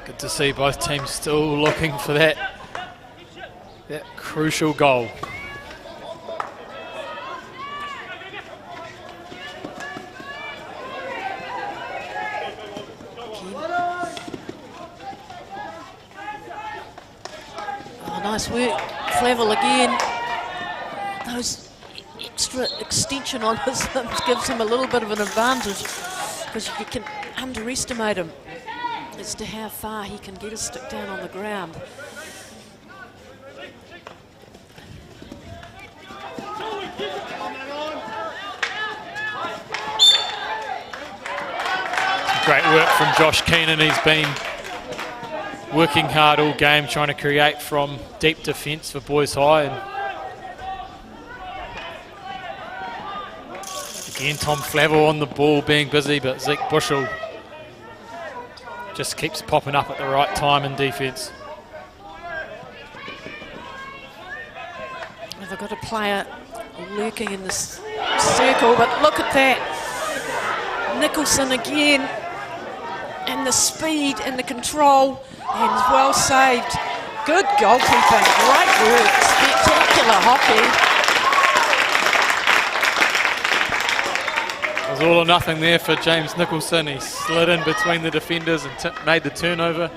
Good to see both teams still looking for that crucial goal. Nice work, Flavel again. Those extra extension on his limbs gives him a little bit of an advantage, because you can underestimate him as to how far he can get a stick down on the ground. Great work from Josh Keenan. He's been working hard all game, trying to create from deep defence for Boys High. And again, Tom Flavel on the ball, being busy, but Zeke Bushell just keeps popping up at the right time in defence. They've got a player lurking in this circle, but look at that. Nicholson again, and the speed and the control, and well saved. Good goalkeeping, great work, spectacular hockey. It was all or nothing there for James Nicholson. He slid in between the defenders and made the turnover.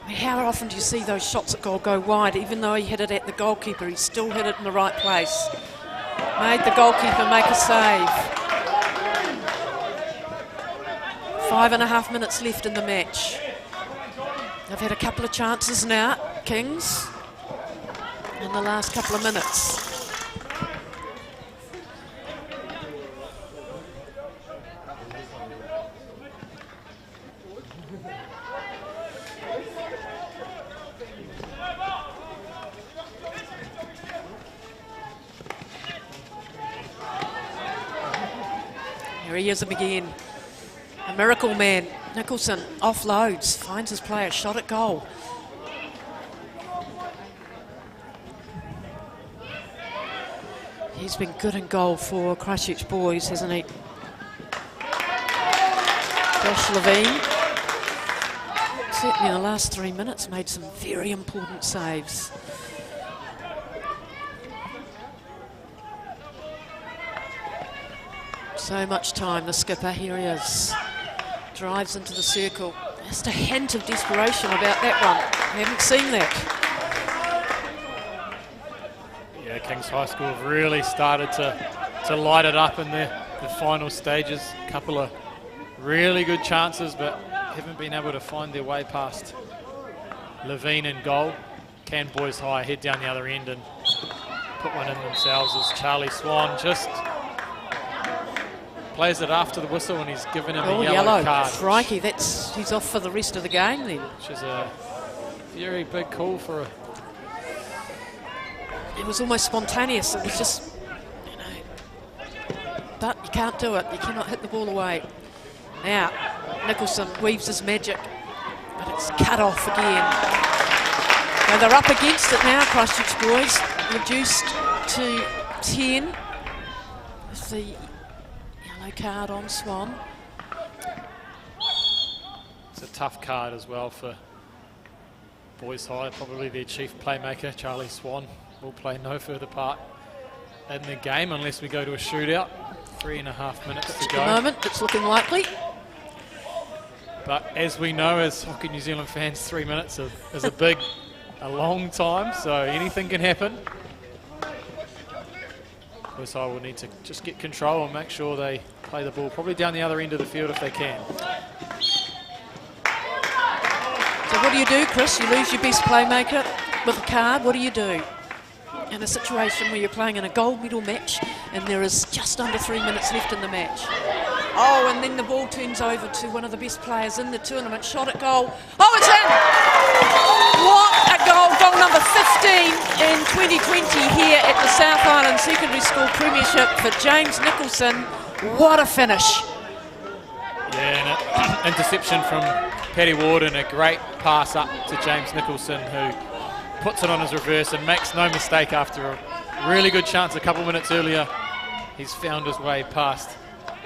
How often do you see those shots at goal go wide? Even though he hit it at the goalkeeper, he still hit it in the right place. Made the goalkeeper make a save. 5.5 minutes left in the match. They've had a couple of chances now, Kings, in the last couple of minutes. Here he is again. A miracle man. Nicholson offloads, finds his player, shot at goal. He's been good in goal for Christchurch boys, hasn't he? Josh Levine, certainly in the last 3 minutes, made some very important saves. So much time, the skipper, here he is. Drives into the circle. Just a hint of desperation about that one. I haven't seen that. Yeah, Kings High School have really started to light it up in the final stages. A couple of really good chances, but haven't been able to find their way past Levine in goal. Can Boys High head down the other end and put one in themselves as Charlie Swan just plays it after the whistle, and he's given him a yellow card. Crikey, he's off for the rest of the game then. Which is a very big call for a... It was almost spontaneous. It was just, you know, but you can't do it. You cannot hit the ball away. Now, Nicholson weaves his magic, but it's cut off again. So they're up against it now, Christchurch boys, reduced to 10 with the yellow card on Swan. It's a tough card as well for Boys High. Probably their chief playmaker, Charlie Swan, will play no further part in the game unless we go to a shootout. 3.5 minutes to go. At the moment, it's looking likely. But as we know as Hockey New Zealand fans, 3 minutes is a long time, so anything can happen. Boys High will need to just get control and make sure they play the ball probably down the other end of the field if they can. So what do you do, Chris? You lose your best playmaker with a card. What do you do in a situation where you're playing in a gold medal match and there is just under 3 minutes left in the match? Oh, and then the ball turns over to one of the best players in the tournament. Shot at goal. Oh, it's in! What a goal. Goal number 15 in 2020 here at the South Island Secondary School Premiership for James Nicholson. What a finish. Yeah, and an interception from Paddy Ward and a great pass up to James Nicholson, who puts it on his reverse and makes no mistake after a really good chance a couple minutes earlier. He's found his way past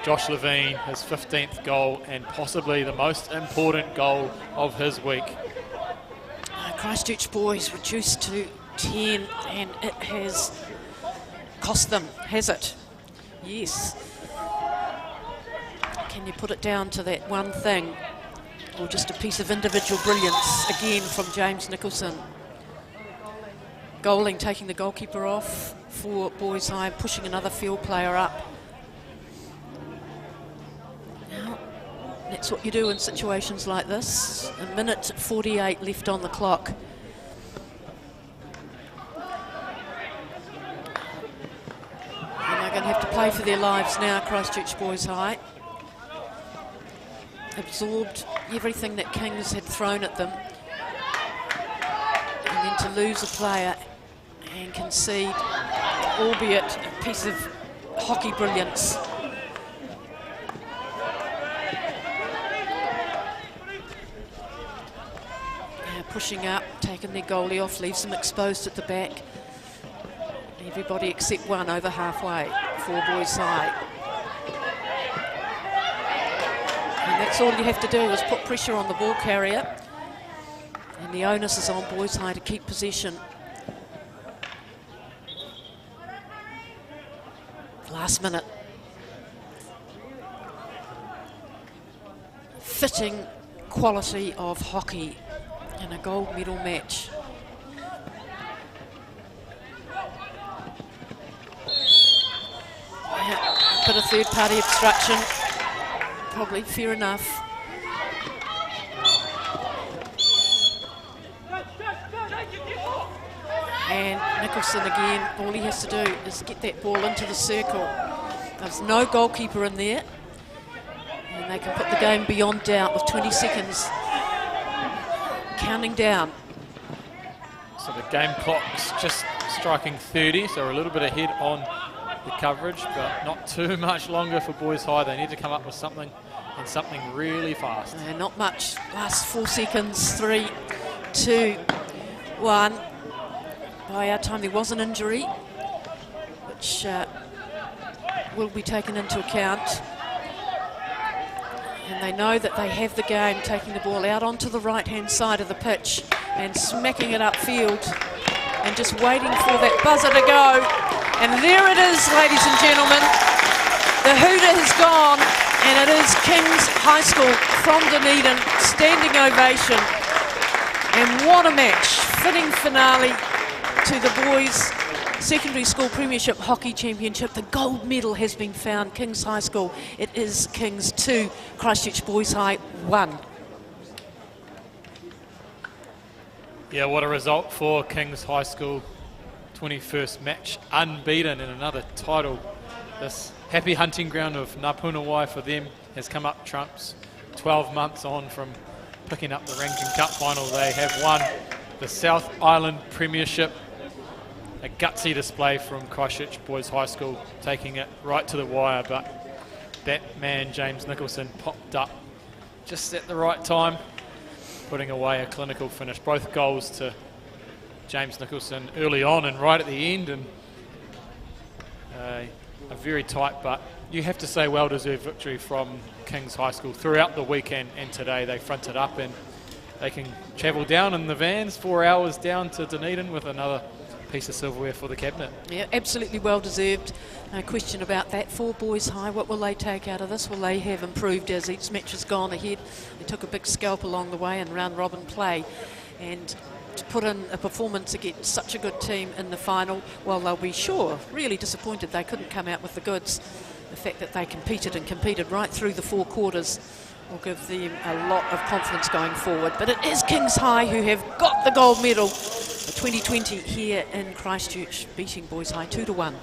Josh Levine, his 15th goal and possibly the most important goal of his week. Christchurch boys reduced to 10 and it has cost them, has it? Yes. Can you put it down to that one thing, or just a piece of individual brilliance again from James Nicholson? Goaling taking the goalkeeper off for Boys High, pushing another field player up. Now, that's what you do in situations like this. A minute 48 left on the clock. And they're going to have to play for their lives now, Christchurch Boys High. Absorbed everything that Kings had thrown at them. And then to lose a player and concede, albeit a piece of hockey brilliance. Now pushing up, taking their goalie off, leaves them exposed at the back. Everybody except one over halfway for Boys High. And that's all you have to do is put pressure on the ball carrier. And the onus is on Boys High to keep possession. Last minute. Fitting quality of hockey in a gold medal match. Yeah, a bit of third-party obstruction. Probably fair enough. And Nicholson again, all he has to do is get that ball into the circle. There's no goalkeeper in there. And they can put the game beyond doubt with 20 seconds counting down. So the game clock's just striking 30, so we're a little bit ahead on the coverage, but not too much longer for Boys High. They need to come up with something, and something really fast. Not much. Last 4 seconds. 3, 2, 1. By our time there was an injury, which will be taken into account. And they know that they have the game, taking the ball out onto the right-hand side of the pitch and smacking it upfield and just waiting for that buzzer to go. And there it is, ladies and gentlemen. The hooter has gone, and it is Kings High School from Dunedin, standing ovation. And what a match. Fitting finale to the boys' secondary school Premiership Hockey Championship. The gold medal has been found. Kings High School, it is Kings 2, Christchurch Boys High 1. Yeah, what a result for Kings High School. 21st match, unbeaten in another title. This happy hunting ground of Ngā for them has come up trumps. 12 months on from picking up the Rankin Cup final. They have won the South Island Premiership. A gutsy display from Christchurch Boys High School, taking it right to the wire, but that man James Nicholson popped up just at the right time, putting away a clinical finish. Both goals to James Nicholson early on and right at the end, and a very tight, but you have to say well-deserved victory from Kings High School throughout the weekend, and today they fronted up and they can travel down in the vans 4 hours down to Dunedin with another piece of silverware for the cabinet. Yeah, absolutely well deserved. No question about that. For Boys High, what will they take out of this? Will they have improved as each match has gone ahead? They took a big scalp along the way in round robin play, and to put in a performance against such a good team in the final, well, they'll be really disappointed they couldn't come out with the goods. The fact that they competed right through the 4 quarters will give them a lot of confidence going forward. But it is Kings High who have got the gold medal for 2020 here in Christchurch, beating Boys High 2-1.